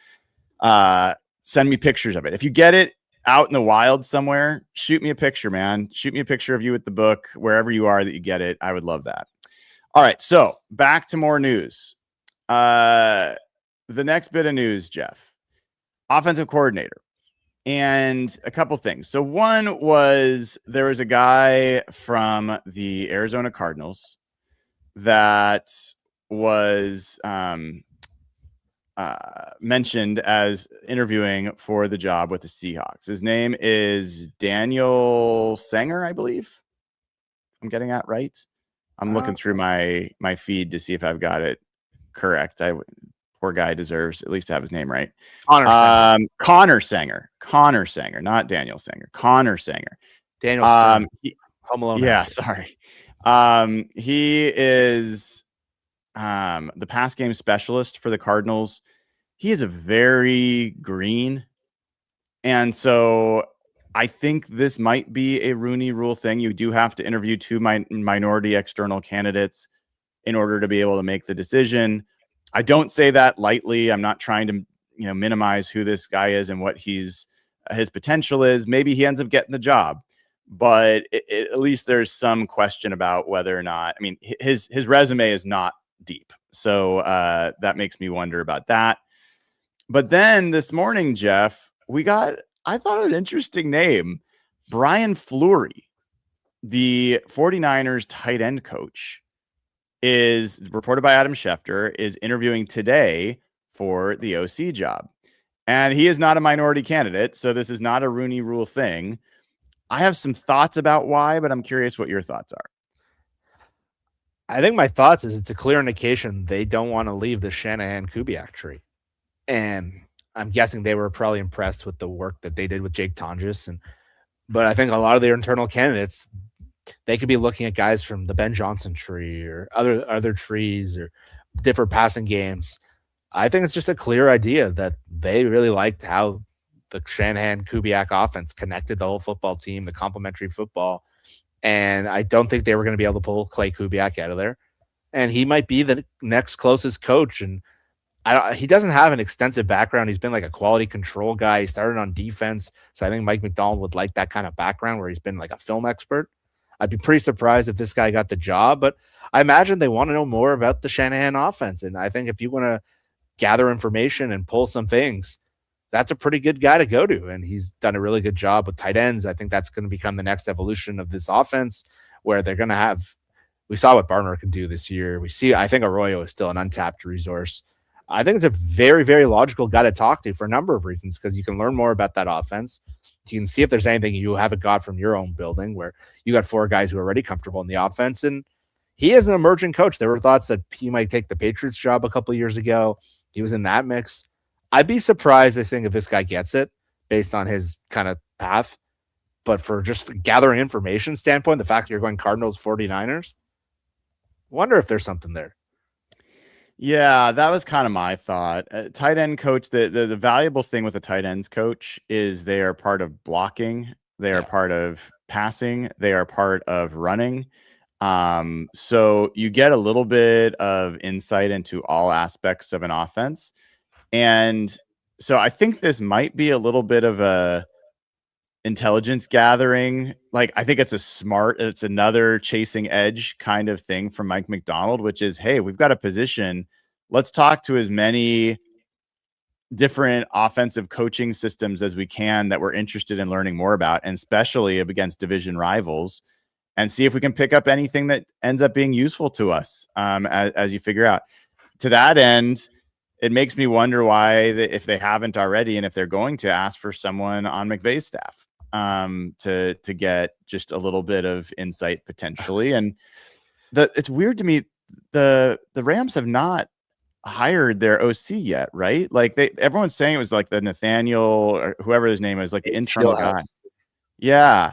send me pictures of it. If you get it out in the wild somewhere, shoot me a picture, man. Shoot me a picture of you with the book wherever you are that you get it. I would love that. All right, so back to more news. The next bit of news, Jeff, offensive coordinator. And a couple things. So one was there was a guy from the Arizona Cardinals that was mentioned as interviewing for the job with the Seahawks. His name is Daniel Sanger, I believe. I'm getting that right. I'm looking through my feed to see if I've got it correct. Poor guy deserves at least to have his name right. Connor Sanger, not Daniel Sanger. Connor Sanger. Daniel Home Alone. Yeah, sorry. He is the pass game specialist for the Cardinals. He is a very green, and so I think this might be a Rooney Rule thing. You do have to interview two minority external candidates in order to be able to make the decision. I don't say that lightly. I'm not trying to, minimize who this guy is and what his potential is. Maybe he ends up getting the job, but at least there's some question about whether or not. I mean, his resume is not deep, so that makes me wonder about that. But then this morning, Jeff, I thought an interesting name, Brian Fleury, the 49ers tight end coach, is reported by Adam Schefter, is interviewing today for the OC job. And he is not a minority candidate, so this is not a Rooney Rule thing. I have some thoughts about why, but I'm curious what your thoughts are. I think my thoughts is it's a clear indication they don't want to leave the Shanahan-Kubiak tree. And I'm guessing they were probably impressed with the work that they did with Jake Tonjes. But I think a lot of their internal candidates, they could be looking at guys from the Ben Johnson tree or other trees or different passing games. I think it's just a clear idea that they really liked how the Shanahan-Kubiak offense connected the whole football team, the complementary football. And I don't think they were going to be able to pull Clay Kubiak out of there. And he might be the next closest coach. And he doesn't have an extensive background. He's been like a quality control guy. He started on defense. So I think Mike McDonald would like that kind of background where he's been like a film expert. I'd be pretty surprised if this guy got the job, but I imagine they want to know more about the Shanahan offense. And I think if you want to gather information and pull some things, that's a pretty good guy to go to. And he's done a really good job with tight ends. I think that's going to become the next evolution of this offense where they're going to have, we saw what Barner can do this year. I think Arroyo is still an untapped resource. I think it's a very, very logical guy to talk to for a number of reasons, because you can learn more about that offense. You can see if there's anything you haven't got from your own building where you got four guys who are already comfortable in the offense. And he is an emerging coach. There were thoughts that he might take the Patriots job a couple of years ago. He was in that mix. I'd be surprised, I think, if this guy gets it based on his kind of path. But for just gathering information standpoint, the fact that you're going Cardinals 49ers, wonder if there's something there. Yeah, that was kind of my thought. Tight end coach, the valuable thing with a tight ends coach is they are part of blocking. They are part of passing. They are part of running. So you get a little bit of insight into all aspects of an offense. And so I think this might be a little bit of a intelligence gathering. Like, I think it's another chasing edge kind of thing from Mike McDonald, which is, hey, we've got a position. Let's talk to as many different offensive coaching systems as we can that we're interested in learning more about, and especially against division rivals, and see if we can pick up anything that ends up being useful to us as you figure out. To that end, it makes me wonder why, if they haven't already, and if they're going to ask for someone on McVay's staff to get just a little bit of insight potentially. And it's weird to me, the Rams have not hired their OC yet, right? Like everyone's saying it was like the Nathaniel or whoever his name is, like the internal guy. Yeah.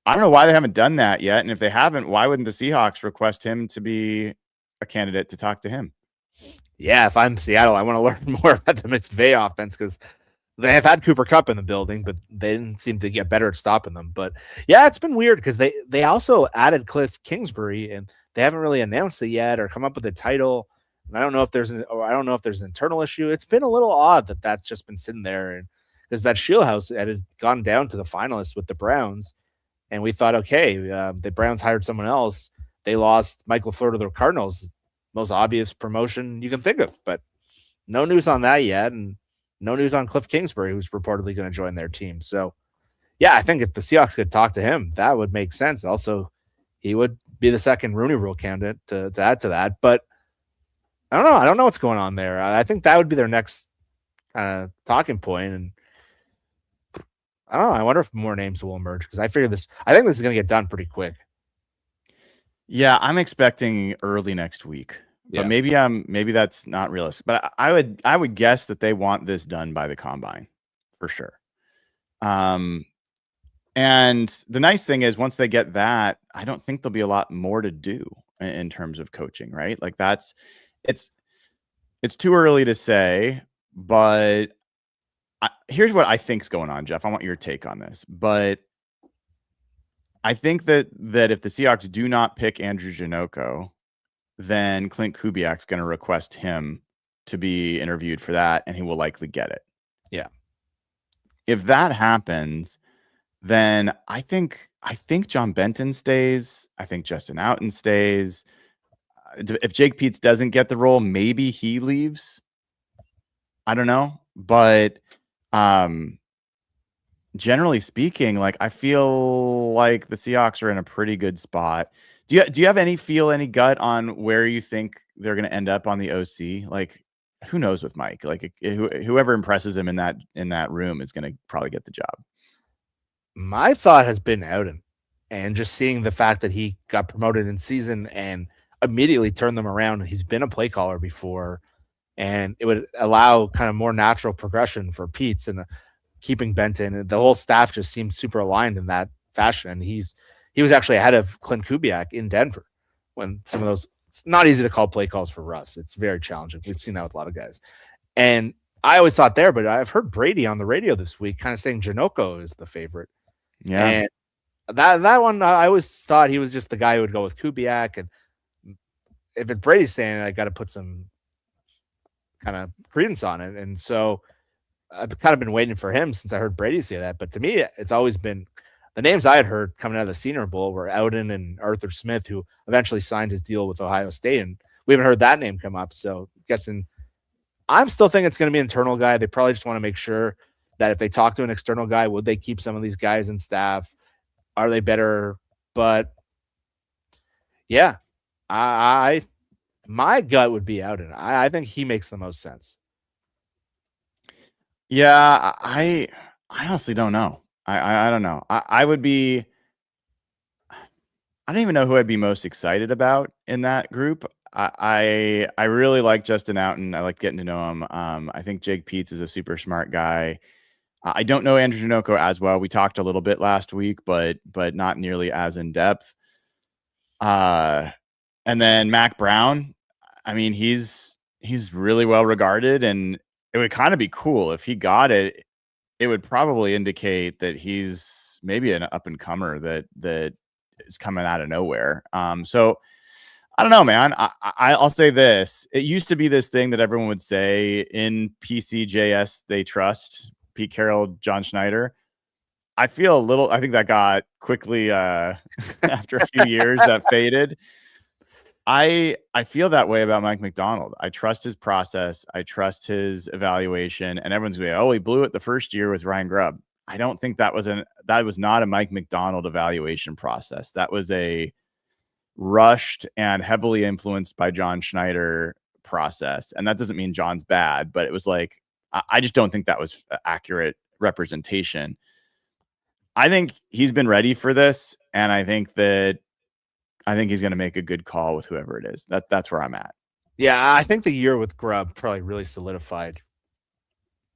I don't know why they haven't done that yet. And if they haven't, why wouldn't the Seahawks request him to be a candidate to talk to him? Yeah, if I'm Seattle, I want to learn more about the McVay offense, because they have had Cooper Kupp in the building, but they didn't seem to get better at stopping them. But yeah, it's been weird because they also added Cliff Kingsbury, and they haven't really announced it yet or come up with a title. And I don't know if there's an internal issue. It's been a little odd that that's just been sitting there, and because that Shieldhouse had gone down to the finalists with the Browns, and we thought, okay, the Browns hired someone else. They lost Mike LaFleur to the Cardinals, most obvious promotion you can think of, but no news on that yet, and no news on Cliff Kingsbury, who's reportedly going to join their team. So, yeah, I think if the Seahawks could talk to him, that would make sense. Also, he would be the second Rooney Rule candidate to add to that. But I don't know. I don't know what's going on there. I think that would be their next kind of talking point. And I don't know. I wonder if more names will emerge, because I think this is going to get done pretty quick. Yeah, I'm expecting early next week. But maybe that's not realistic. But I would guess that they want this done by the combine for sure. And the nice thing is, once they get that, I don't think there'll be a lot more to do in terms of coaching, right? Like it's too early to say, but here's what I think's going on, Jeff. I want your take on this. But I think that if the Seahawks do not pick Andrew Janocko, then Clint Kubiak's going to request him to be interviewed for that, and he will likely get it. Yeah. If that happens, then I think John Benton stays. I think Justin Outen stays. If Jake Peets doesn't get the role, maybe he leaves. I don't know, but um, generally speaking, like I feel like the Seahawks are in a pretty good spot. Do you have any gut on where you think they're going to end up on the OC? Like, who knows with Mike? Like, whoever impresses him in that room is going to probably get the job. My thought has been Ouden, and just seeing the fact that he got promoted in season and immediately turned them around. He's been a play caller before, and it would allow kind of more natural progression for Pete's and keeping Benton. And the whole staff just seemed super aligned in that fashion. And he was actually ahead of Clint Kubiak in Denver when some of those. It's not easy to call play calls for Russ. It's very challenging. We've seen that with a lot of guys. And I always thought there, but I've heard Brady on the radio this week kind of saying Janoko is the favorite. Yeah. And that one, I always thought he was just the guy who would go with Kubiak. And if it's Brady saying it, I got to put some kind of credence on it. And so I've kind of been waiting for him since I heard Brady say that. But to me, it's always been the names I had heard coming out of the Senior Bowl were Ouden and Arthur Smith, who eventually signed his deal with Ohio State. And we haven't heard that name come up. So guessing I'm still thinking it's going to be an internal guy. They probably just want to make sure that if they talk to an external guy, would they keep some of these guys in staff? Are they better? But yeah, I my gut would be Ouden. I think he makes the most sense. Yeah, I honestly don't know. I don't know. I would be. I don't even know who I'd be most excited about in that group. I really like Justin Outen. I like getting to know him. I think Jake Peets is a super smart guy. I don't know Andrew Janoko as well. We talked a little bit last week, but not nearly as in depth. And then Mac Brown. I mean, he's really well regarded, and it would kind of be cool if he got it. It would probably indicate that he's maybe an up and comer that is coming out of nowhere. So I don't know, man. I'll say this. It used to be this thing that everyone would say in PCJS they trust Pete Carroll, John Schneider. I think that got quickly after a few years that faded. I feel that way about Mike Macdonald. I trust his process. I trust his evaluation. And everyone's going, oh, he blew it the first year with Ryan Grubb. I don't think that was not a Mike Macdonald evaluation process. That was a rushed and heavily influenced by John Schneider process. And that doesn't mean John's bad, but it was like, I just don't think that was accurate representation. I think he's been ready for this. And I think he's going to make a good call with whoever it is. That's where I'm at. Yeah, I think the year with Grubb probably really solidified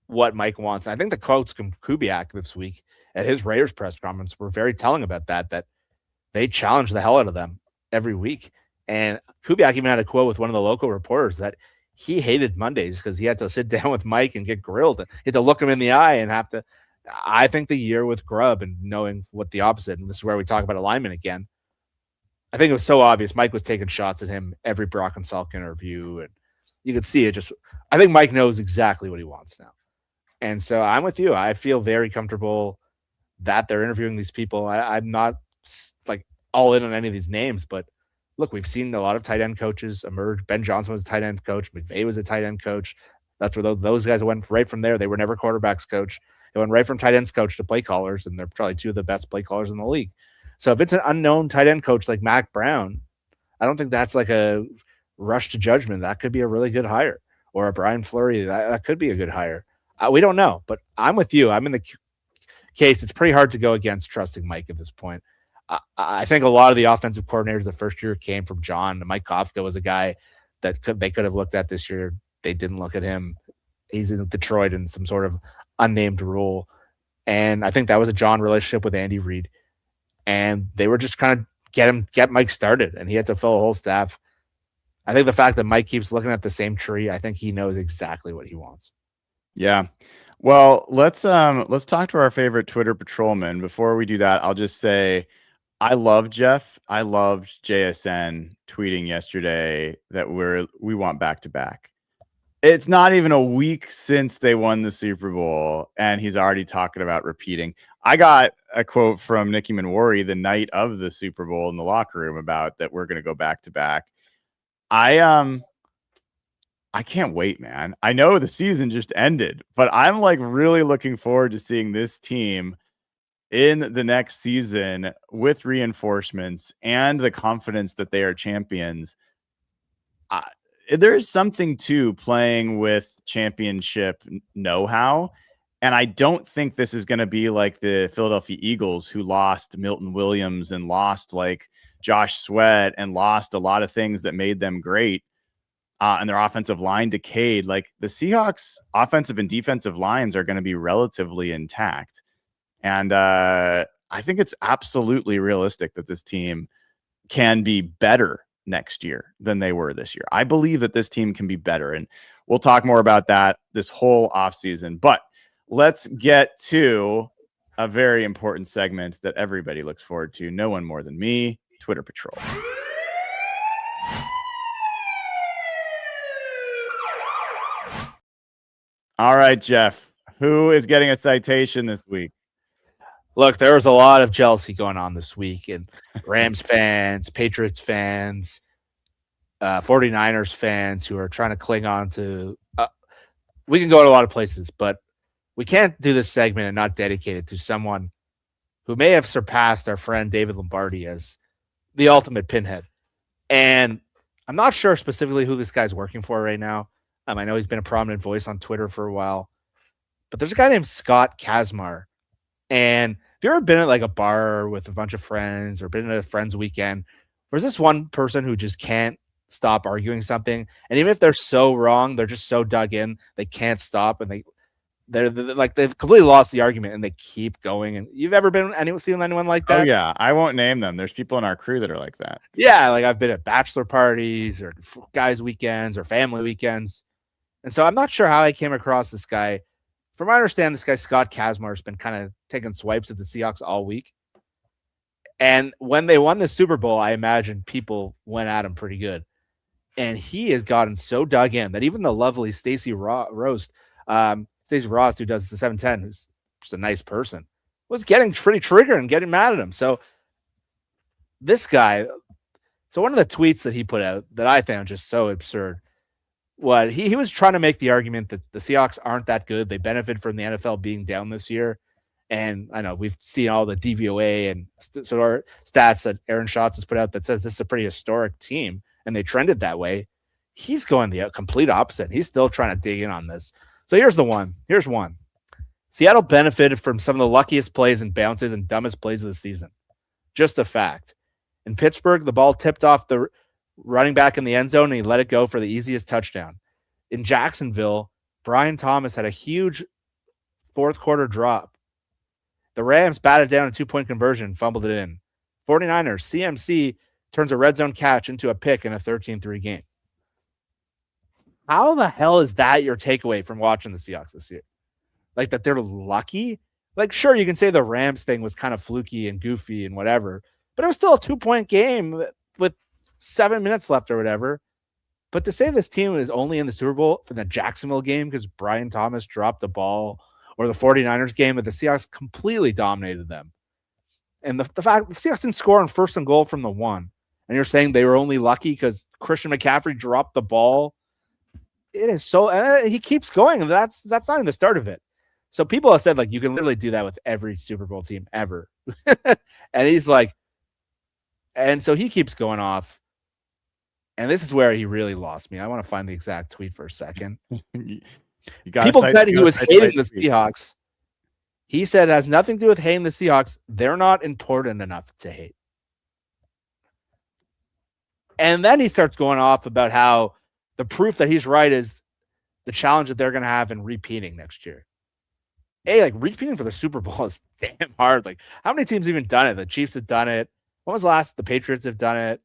what Mike wants. I think the quotes from Kubiak this week at his Raiders press conference were very telling about that they challenge the hell out of them every week. And Kubiak even had a quote with one of the local reporters that he hated Mondays because he had to sit down with Mike and get grilled. He had to look him in the eye and have to. I think the year with Grubb and knowing what the opposite, and this is where we talk about alignment again. I think it was so obvious. Mike was taking shots at him every Brock and Salk interview, and you could see it. Just, I think Mike knows exactly what he wants now, and so I'm with you. I feel very comfortable that they're interviewing these people. I'm not like all in on any of these names, but look, we've seen a lot of tight end coaches emerge. Ben Johnson was a tight end coach. McVay was a tight end coach. That's where those guys went right from there. They were never quarterbacks coach. They went right from tight ends coach to play callers, and they're probably two of the best play callers in the league. So if it's an unknown tight end coach like Mac Brown, I don't think that's like a rush to judgment. That could be a really good hire. Or a Brian Fleury, that could be a good hire. We don't know, but I'm with you. I'm in the case. It's pretty hard to go against trusting Mike at this point. I think a lot of the offensive coordinators the first year came from John. Mike Kafka was a guy that they could have looked at this year. They didn't look at him. He's in Detroit in some sort of unnamed role. And I think that was a John relationship with Andy Reid. And they were just kind of get Mike started, and he had to fill a whole staff. I think the fact that Mike keeps looking at the same tree, I think he knows exactly what he wants. Yeah. Well, let's talk to our favorite Twitter patrolman. Before we do that, I'll just say I love Jeff. I loved JSN tweeting yesterday that we want back to back. It's not even a week since they won the Super Bowl, and he's already talking about repeating. I got a quote from Nicky Manwari the night of the Super Bowl in the locker room about that we're going to go back to back. I can't wait, man. I know the season just ended, but I'm like really looking forward to seeing this team in the next season with reinforcements and the confidence that they are champions. There is something to playing with championship know-how. And I don't think this is going to be like the Philadelphia Eagles, who lost Milton Williams and lost like Josh Sweat and lost a lot of things that made them great. And their offensive line decayed. Like the Seahawks offensive and defensive lines are going to be relatively intact. And I think it's absolutely realistic that this team can be better next year than they were this year. I believe that this team can be better, and we'll talk more about that this whole offseason. But let's get to a very important segment that everybody looks forward to. No one more than me, Twitter Patrol. All right, Jeff, who is getting a citation this week? Look, there was a lot of jealousy going on this week, and Rams fans, Patriots fans, 49ers fans who are trying to cling on to we can go to a lot of places, but we can't do this segment and not dedicate it to someone who may have surpassed our friend David Lombardi as the ultimate pinhead. And I'm not sure specifically who this guy's working for right now. I know he's been a prominent voice on Twitter for a while, but there's a guy named Scott Kazmar. And if you've ever been at like a bar with a bunch of friends or been at a friend's weekend, there's this one person who just can't stop arguing something. And even if they're so wrong, they're just so dug in, they can't stop. And they're like, they've completely lost the argument and they keep going. And you've ever seen anyone like that? Oh yeah. I won't name them. There's people in our crew that are like that. Yeah. Like I've been at bachelor parties or guys' weekends or family weekends. And so I'm not sure how I came across this guy. From what I understand, this guy, Scott Kazmar, has been kind of taking swipes at the Seahawks all week. And when they won the Super Bowl, I imagine people went at him pretty good. And he has gotten so dug in that even the lovely Stacey Ross, who does the 710, who's just a nice person, was getting pretty triggered and getting mad at him. So this guy, one of the tweets that he put out that I found just so absurd, what he was trying to make the argument that the Seahawks aren't that good. They benefit from the NFL being down this year. And I know we've seen all the DVOA and sort of stats that Aaron Schatz has put out that says this is a pretty historic team, and they trended that way. He's going the complete opposite. He's still trying to dig in on this. So here's one. Seattle benefited from some of the luckiest plays and bounces and dumbest plays of the season. Just a fact. In Pittsburgh, the ball tipped off the running back in the end zone, and he let it go for the easiest touchdown. In Jacksonville, Brian Thomas had a huge fourth quarter drop. The Rams batted down a 2-point conversion, fumbled it in. 49ers, CMC turns a red zone catch into a pick in a 13-3 game. How the hell is that your takeaway from watching the Seahawks this year? Like that they're lucky? Like, sure, you can say the Rams thing was kind of fluky and goofy and whatever, but it was still a 2-point game with 7 minutes left or whatever. But to say this team is only in the Super Bowl for the Jacksonville game because Brian Thomas dropped the ball, or the 49ers game, but the Seahawks completely dominated them. And the fact the Seahawks didn't score on first and goal from the 1, and you're saying they were only lucky because Christian McCaffrey dropped the ball. It is so he keeps going, and that's not even the start of it. So people have said, like, you can literally do that with every Super Bowl team ever. And he's like, and so he keeps going off. And this is where he really lost me. I want to find the exact tweet for a second. People said he was hating the Seahawks. He said it has nothing to do with hating the Seahawks. They're not important enough to hate. And then he starts going off about how the proof that he's right is the challenge that they're going to have in repeating next year. Hey, like repeating for the Super Bowl is damn hard. Like, how many teams have even done it? The Chiefs have done it. When was the last? The Patriots have done it.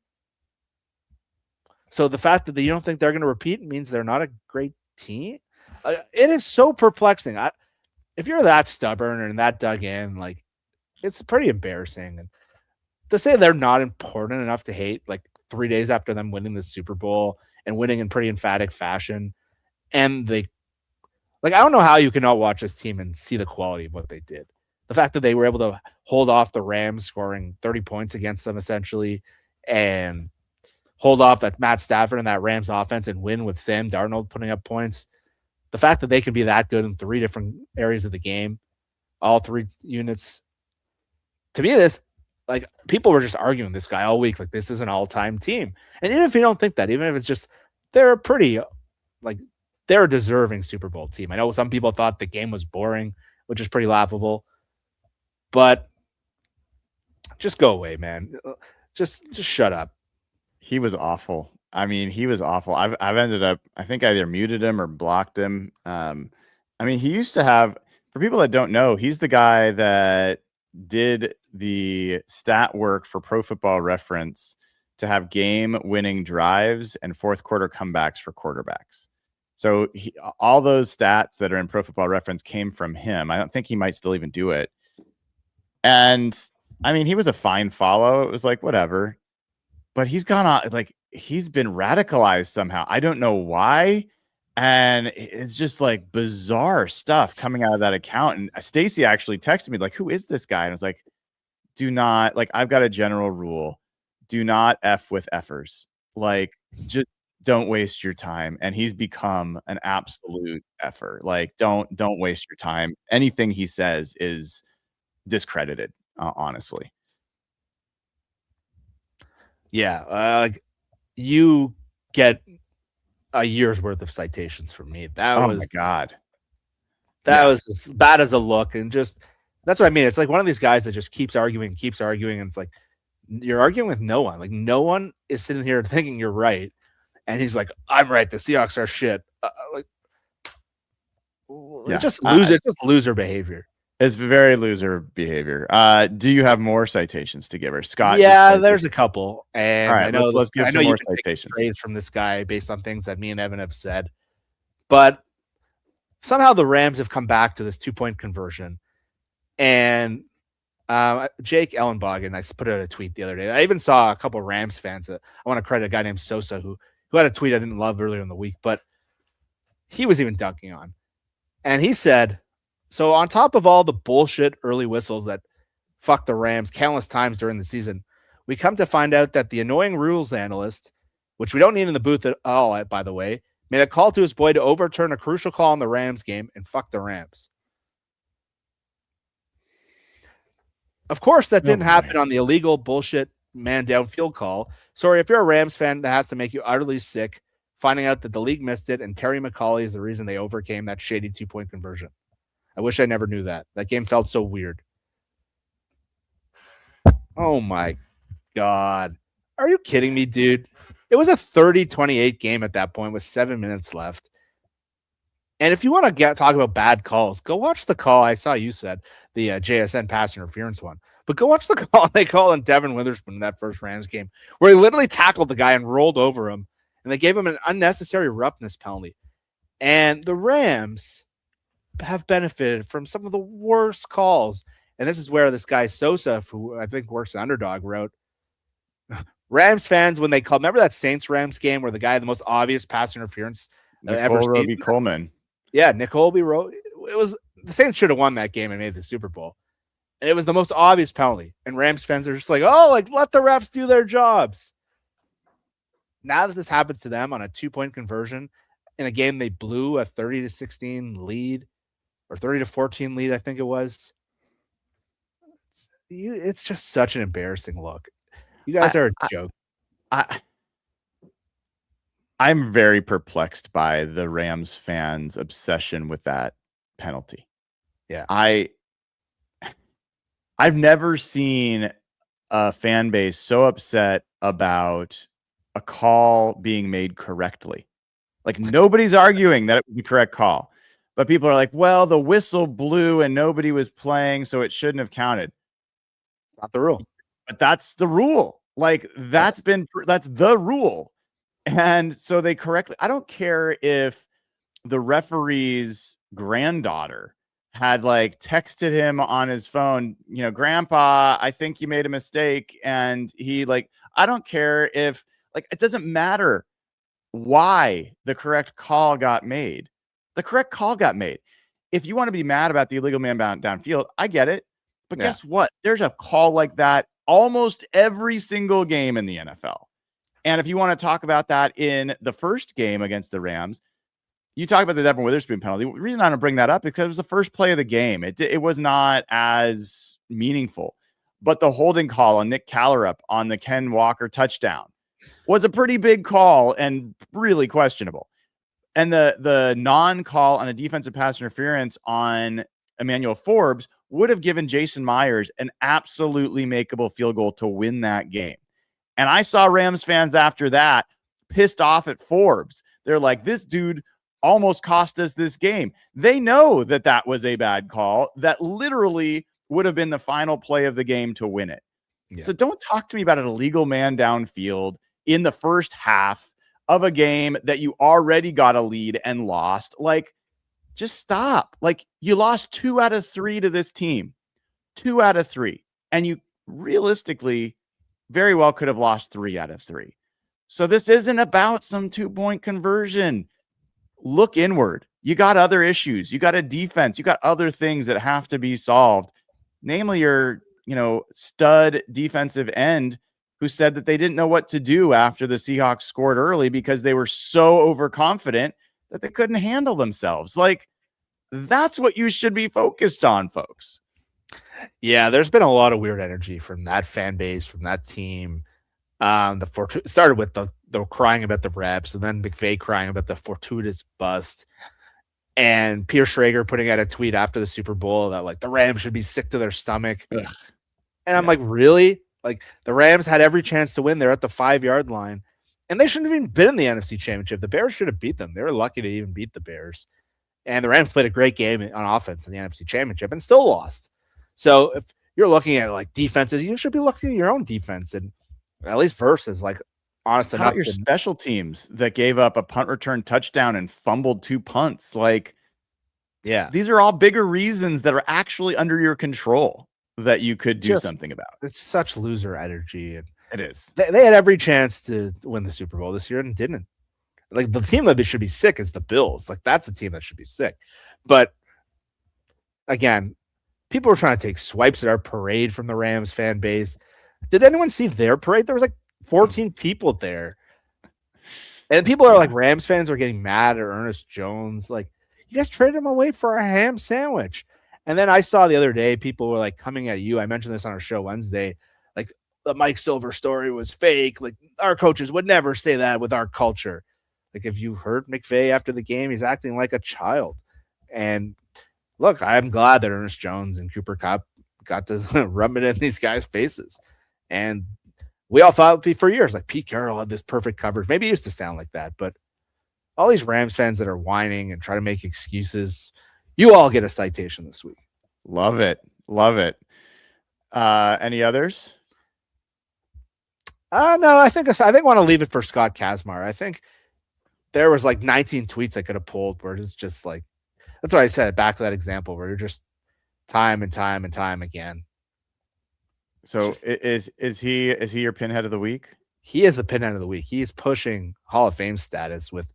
So the fact that you don't think they're going to repeat means they're not a great team. It is so perplexing. If you're that stubborn and that dug in, like, it's pretty embarrassing. And to say they're not important enough to hate, like 3 days after them winning the Super Bowl and winning in pretty emphatic fashion, And they like, I don't know how you can not watch this team and see the quality of what they did. The fact that they were able to hold off the Rams scoring 30 points against them essentially, and hold off that Matt Stafford and that Rams offense and win with Sam Darnold putting up points. The fact that they can be that good in 3 different areas of the game, all 3 units. To me, this, like, people were just arguing this guy all week, like, this is an all-time team. And even if you don't think that, even if it's just they're a pretty, like, they're a deserving Super Bowl team. I know some people thought the game was boring, which is pretty laughable. But just go away, man. Just shut up. He was awful. I mean, he was awful. I've ended up, I think I either muted him or blocked him. I mean, he used to have, for people that don't know, he's the guy that did the stat work for Pro Football Reference to have game-winning drives and fourth quarter comebacks for quarterbacks. So all those stats that are in Pro Football Reference came from him. I don't think he might still even do it. And I mean, he was a fine follow. It was like, whatever. But he's gone on, like, he's been radicalized somehow. I don't know why. And it's just like bizarre stuff coming out of that account. And Stacy actually texted me, like, who is this guy? And I was like, do not, like, I've got a general rule. Do not F with effers. Like, just don't waste your time. And he's become an absolute effer. Like, don't waste your time. Anything he says is discredited, honestly. Yeah, like, you get a year's worth of citations from me. Oh my God. That was as bad as a look. And just, that's what I mean. It's like one of these guys that just keeps arguing. And it's like, you're arguing with no one. Like, no one is sitting here thinking you're right. And he's like, I'm right. The Seahawks are shit. It's just loser behavior. It's very loser behavior. Do you have more citations to give her, Scott? Yeah, there's a couple, and all right, I know let's give some more citations. Praise from this guy based on things that me and Evan have said, but somehow the Rams have come back to this 2-point conversion, and Jake Ellenbogen, I put out a tweet the other day. I even saw a couple of Rams fans. I want to credit a guy named Sosa who had a tweet I didn't love earlier in the week, but he was even dunking on, and he said, so on top of all the bullshit early whistles that fucked the Rams countless times during the season, we come to find out that the annoying rules analyst, which we don't need in the booth at all, by the way, made a call to his boy to overturn a crucial call in the Rams game and fuck the Rams. Of course, that didn't happen on the illegal bullshit man down field call. Sorry, if you're a Rams fan, that has to make you utterly sick, finding out that the league missed it and Terry McAulay is the reason they overcame that shady 2-point conversion. I wish I never knew that. That game felt so weird. Oh my God. Are you kidding me, dude? It was a 30-28 game at that point with 7 minutes left. And if you want to talk about bad calls, go watch the call. I saw you said the JSN pass interference one. But go watch the call they called on Devin Witherspoon in that first Rams game, where he literally tackled the guy and rolled over him. And they gave him an unnecessary roughness penalty. And the Rams have benefited from some of the worst calls. And this is where this guy Sosa, who I think works the Underdog, wrote, Rams fans, when they called, remember that Saints-Rams game where the guy had the most obvious pass interference ever seen? Coleman. Yeah, Nick Holby wrote. It was, the Saints should have won that game and made the Super Bowl. And it was the most obvious penalty. And Rams fans are just like, oh, like, let the refs do their jobs. Now that this happens to them on a 2-point conversion in a game they blew a 30-16 lead, or 30-14 lead, I think it was. It's just such an embarrassing look. You guys are a joke. I'm very perplexed by the Rams fans' obsession with that penalty. Yeah. I've never seen a fan base so upset about a call being made correctly. Like, nobody's arguing that it was the correct call. But people are like, well, the whistle blew and nobody was playing, so it shouldn't have counted. Not the rule. But that's the rule. Like, that's the rule. And so they correctly, I don't care if the referee's granddaughter had like texted him on his phone, you know, Grandpa, I think you made a mistake. And he, like, I don't care if, like, it doesn't matter. why the correct call got made. The correct call got made. If you want to be mad about the illegal man downfield, I get it. But Yeah. guess what? There's a call like that almost every single game in the NFL. And if you want to talk about that in the first game against the Rams, you talk about the Devin Witherspoon penalty. The reason I don't bring that up is because it was the first play of the game. It was not as meaningful. But the holding call on Nick Callerup on the Ken Walker touchdown was a pretty big call and really questionable. And the non-call on a defensive pass interference on Emmanuel Forbes would have given Jason Myers an absolutely makeable field goal to win that game. And I saw Rams fans after that pissed off at Forbes. They're like, this dude almost cost us this game. They know that that was a bad call that literally would have been the final play of the game to win it. Yeah. So don't talk to me about an illegal man downfield in the first half of a game that you already got a lead and lost. Like, just stop. Like, you lost 2 out of 3 to this team. 2 out of 3. And you realistically very well could have lost 3 out of 3. So this isn't about some 2-point conversion. Look inward. You got other issues. You got a defense. You got other things that have to be solved. Namely your, stud defensive end who said that they didn't know what to do after the Seahawks scored early because they were so overconfident that they couldn't handle themselves. Like, that's what you should be focused on, folks. Yeah, there's been a lot of weird energy from that fan base, from that team. It started with the crying about the reps, and then McVay crying about the fortuitous bust, and Peter Schrager putting out a tweet after the Super Bowl that like the Rams should be sick to their stomach. Ugh. And I'm like, really? Like, the Rams had every chance to win. They're at the 5-yard line, and they shouldn't have even been in the NFC Championship. The Bears should have beat them. They were lucky to even beat the Bears. And the Rams played a great game on offense in the NFC Championship and still lost. So if you're looking at like defenses, you should be looking at your own defense and at least versus like honest enough. How about your special teams that gave up a punt return touchdown and fumbled 2 punts? Like, yeah, these are all bigger reasons that are actually under your control that you could do something about. It's such loser energy. And it is. They had every chance to win the Super Bowl this year and didn't. Like, the team that should be sick is the Bills. Like, that's the team that should be sick. But again, people were trying to take swipes at our parade from the Rams fan base. Did anyone see their parade? There was like 14 people there. And people are like, Rams fans are getting mad at Ernest Jones. Like, you guys traded him away for a ham sandwich. And then I saw the other day, people were like coming at you. I mentioned this on our show Wednesday. Like, the Mike Silver story was fake. Like, our coaches would never say that with our culture. Like, if you heard McVay after the game, he's acting like a child. And look, I'm glad that Ernest Jones and Cooper Kupp got to rub it in these guys' faces. And we all thought it would be for years, like Pete Carroll had this perfect coverage. Maybe it used to sound like that, but all these Rams fans that are whining and try to make excuses, you all get a citation this week. Love it. Love it. Any others? No, I think I want to leave it for Scott Kazmar. I think there was like 19 tweets I could have pulled where it's just like, that's what I said, back to that example where you're just time and time and time again. So is he your pinhead of the week? He is the pinhead of the week. He is pushing Hall of Fame status with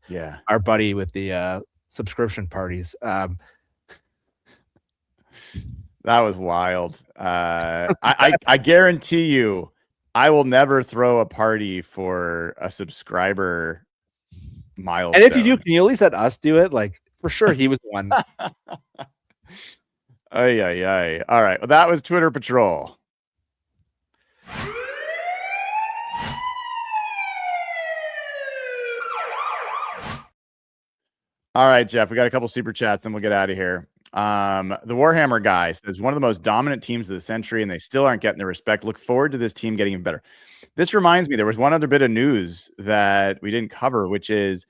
our buddy with the subscription parties. That was wild. I guarantee you, I will never throw a party for a subscriber milestone. And if you do, can you at least let us do it? Like, for sure, he was the one. Ay. All right. Well, that was Twitter Patrol. All right, Jeff, we got a couple super chats, and we'll get out of here. The Warhammer guy says, one of the most dominant teams of the century, and they still aren't getting the respect. Look forward to this team getting even better. This reminds me, there was one other bit of news that we didn't cover, which is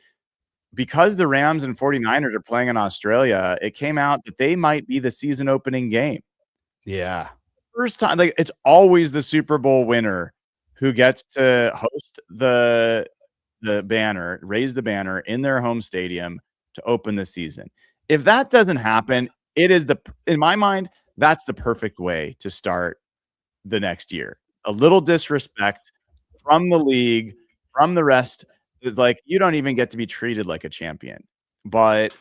because the Rams and 49ers are playing in Australia, it came out that they might be the season opening game. Yeah. First time, like, it's always the Super Bowl winner who gets to host the banner, raise the banner in their home stadium to open the season. If that doesn't happen, it is in my mind, that's the perfect way to start the next year. A little disrespect from the league, from the rest Like, you don't even get to be treated like a champion. But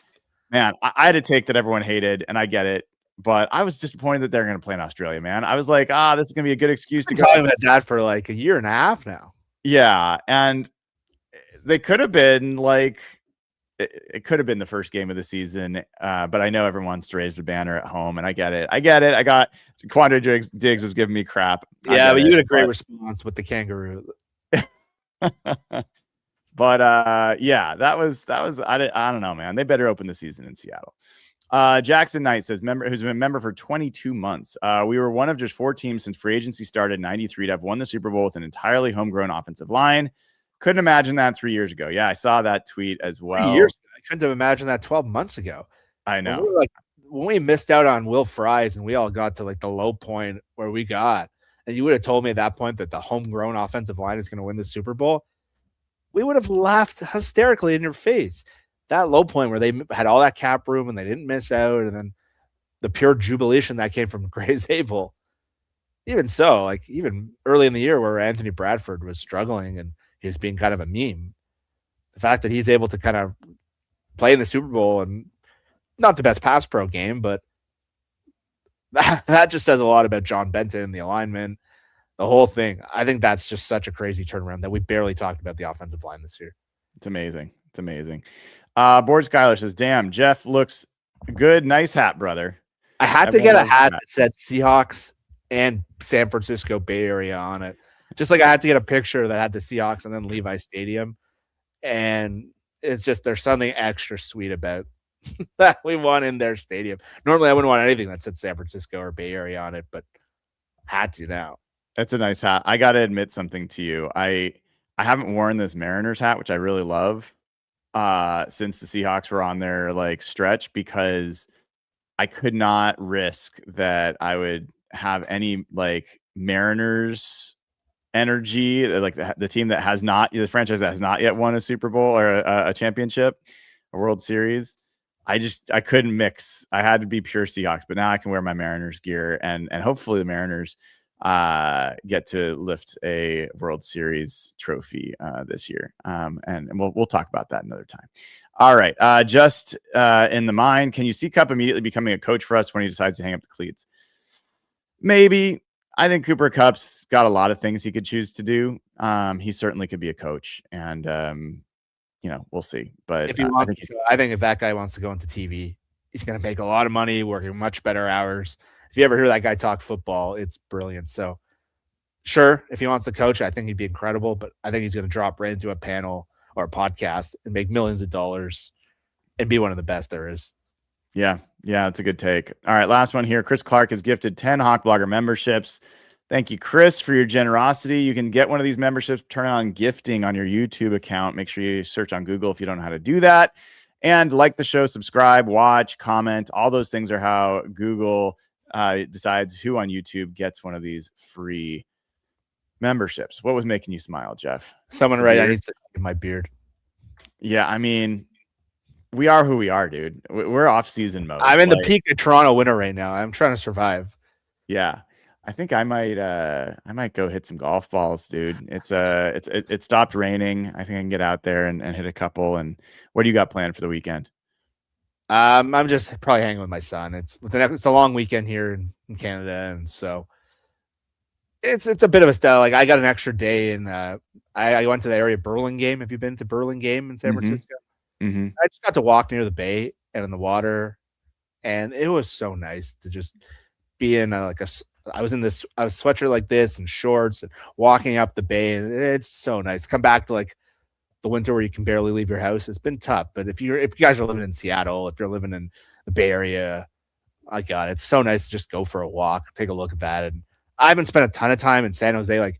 man, I had to take that everyone hated, and I get it. But I was disappointed that they're going to play in Australia, man. I was like, this is going to be a good excuse to Been go. talking about that for like a year and a half now. Yeah, and they could have been like, it could have been the first game of the season, but I know everyone wants to raise the banner at home, and I get it. I got Quandre Diggs was giving me crap. Yeah, but you had a great response with the kangaroo. But yeah, that was I don't know, man. They better open the season in Seattle. Jackson Knight says, who's been a member for 22 months. We were one of just 4 teams since free agency started in 93 to have won the Super Bowl with an entirely homegrown offensive line. Couldn't imagine that 3 years ago. Yeah, I saw that tweet as well. 3 years ago. I couldn't have imagined that 12 months ago. I know. When we missed out on Will Fries and we all got to like the low point where we got, and you would have told me at that point that the homegrown offensive line is going to win the Super Bowl, we would have laughed hysterically in your face. That low point where they had all that cap room and they didn't miss out, and then the pure jubilation that came from Gray Zabel. Even so, like even early in the year where Anthony Bradford was struggling and he was being kind of a meme, the fact that he's able to kind of play in the Super Bowl and not the best pass pro game, but that just says a lot about John Benton, the alignment, the whole thing. I think that's just such a crazy turnaround that we barely talked about the offensive line this year. It's amazing. It's amazing. Board Skyler says, damn, Jeff looks good. Nice hat, brother. I had to get a hat that said Seahawks and San Francisco Bay Area on it. Just like I had to get a picture that had the Seahawks and then Levi Stadium. And it's just, there's something extra sweet about that we won in their stadium. Normally I wouldn't want anything that said San Francisco or Bay Area on it, but had to now. That's a nice hat. I got to admit something to you. I haven't worn this Mariners hat, which I really love, since the Seahawks were on their like stretch, because I could not risk that I would have any like Mariners energy, like the team that has not, the franchise that has not yet won a Super Bowl or a championship, a World Series. I couldn't mix. I had to be pure Seahawks, but now I can wear my Mariners gear, and hopefully the Mariners get to lift a World Series trophy this year. And we'll talk about that another time. All right. Just in the mind, can you see Kupp immediately becoming a coach for us when he decides to hang up the cleats? Maybe. I think Cooper Kupp's got a lot of things he could choose to do. He certainly could be a coach, and we'll see. But if he wants, I think if that guy wants to go into TV, he's going to make a lot of money, working much better hours. If you ever hear that guy talk football, it's brilliant. So sure, if he wants to coach, I think he'd be incredible, but I think he's going to drop right into a panel or a podcast and make millions of dollars and be one of the best there is. Yeah, it's a good take. All right, last one here. Chris Clark has gifted 10 Hawk Blogger memberships. Thank you, Chris, for your generosity. You can get one of these memberships, turn on gifting on your YouTube account. Make sure you search on Google if you don't know how to do that. And like the show, subscribe, watch, comment. All those things are how Google decides who on YouTube gets one of these free memberships. What was making you smile, Jeff? Someone right, I need to in my beard. Yeah, I mean, we are who we are, dude. We're off season mode. I'm in the peak of Toronto winter right now. I'm trying to survive. Yeah. I think I might go hit some golf balls, dude. It stopped raining. I think I can get out there and hit a couple. And what do you got planned for the weekend? I'm just probably hanging with my son. It's a long weekend here in Canada, and so it's a bit of a style. Like I got an extra day, and I went to the area Burlingame. Have you been to Burlingame in San Francisco? Mm-hmm. I just got to walk near the bay and in the water, and it was so nice to just be in I was sweatshirt like this and shorts and walking up the bay, and it's so nice. Come back to like the winter where you can barely leave your house. It's been tough, but if you guys are living in Seattle, if you're living in the Bay Area, my God, it's so nice to just go for a walk, take a look at that. And I haven't spent a ton of time in San Jose. Like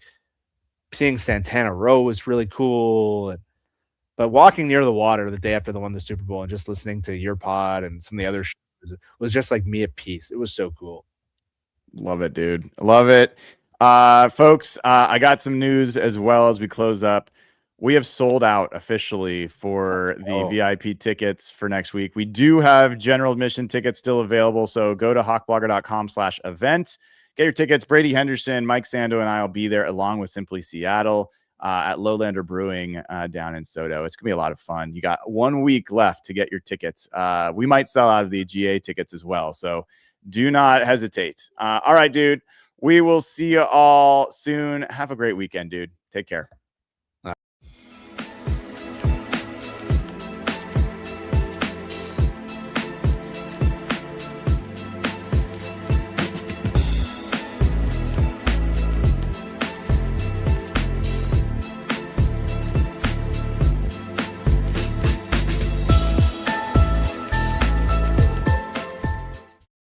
seeing Santana Row was really cool, but walking near the water the day after they won the Super Bowl and just listening to your pod and some of the other shows was just like me at peace. It was so cool. Love it, dude. Love it. Folks, I got some news as well as we close up. We have sold out officially for the VIP tickets for next week. We do have general admission tickets still available, so go to hawkblogger.com/event. Get your tickets. Brady Henderson, Mike Sando, and I will be there along with Simply Seattle. at Lowlander Brewing down in Soto. It's gonna be a lot of fun. You got 1 week left to get your tickets. We might sell out of the GA tickets as well, so do not hesitate. All right, dude. We will see you all soon. Have a great weekend, dude. Take care.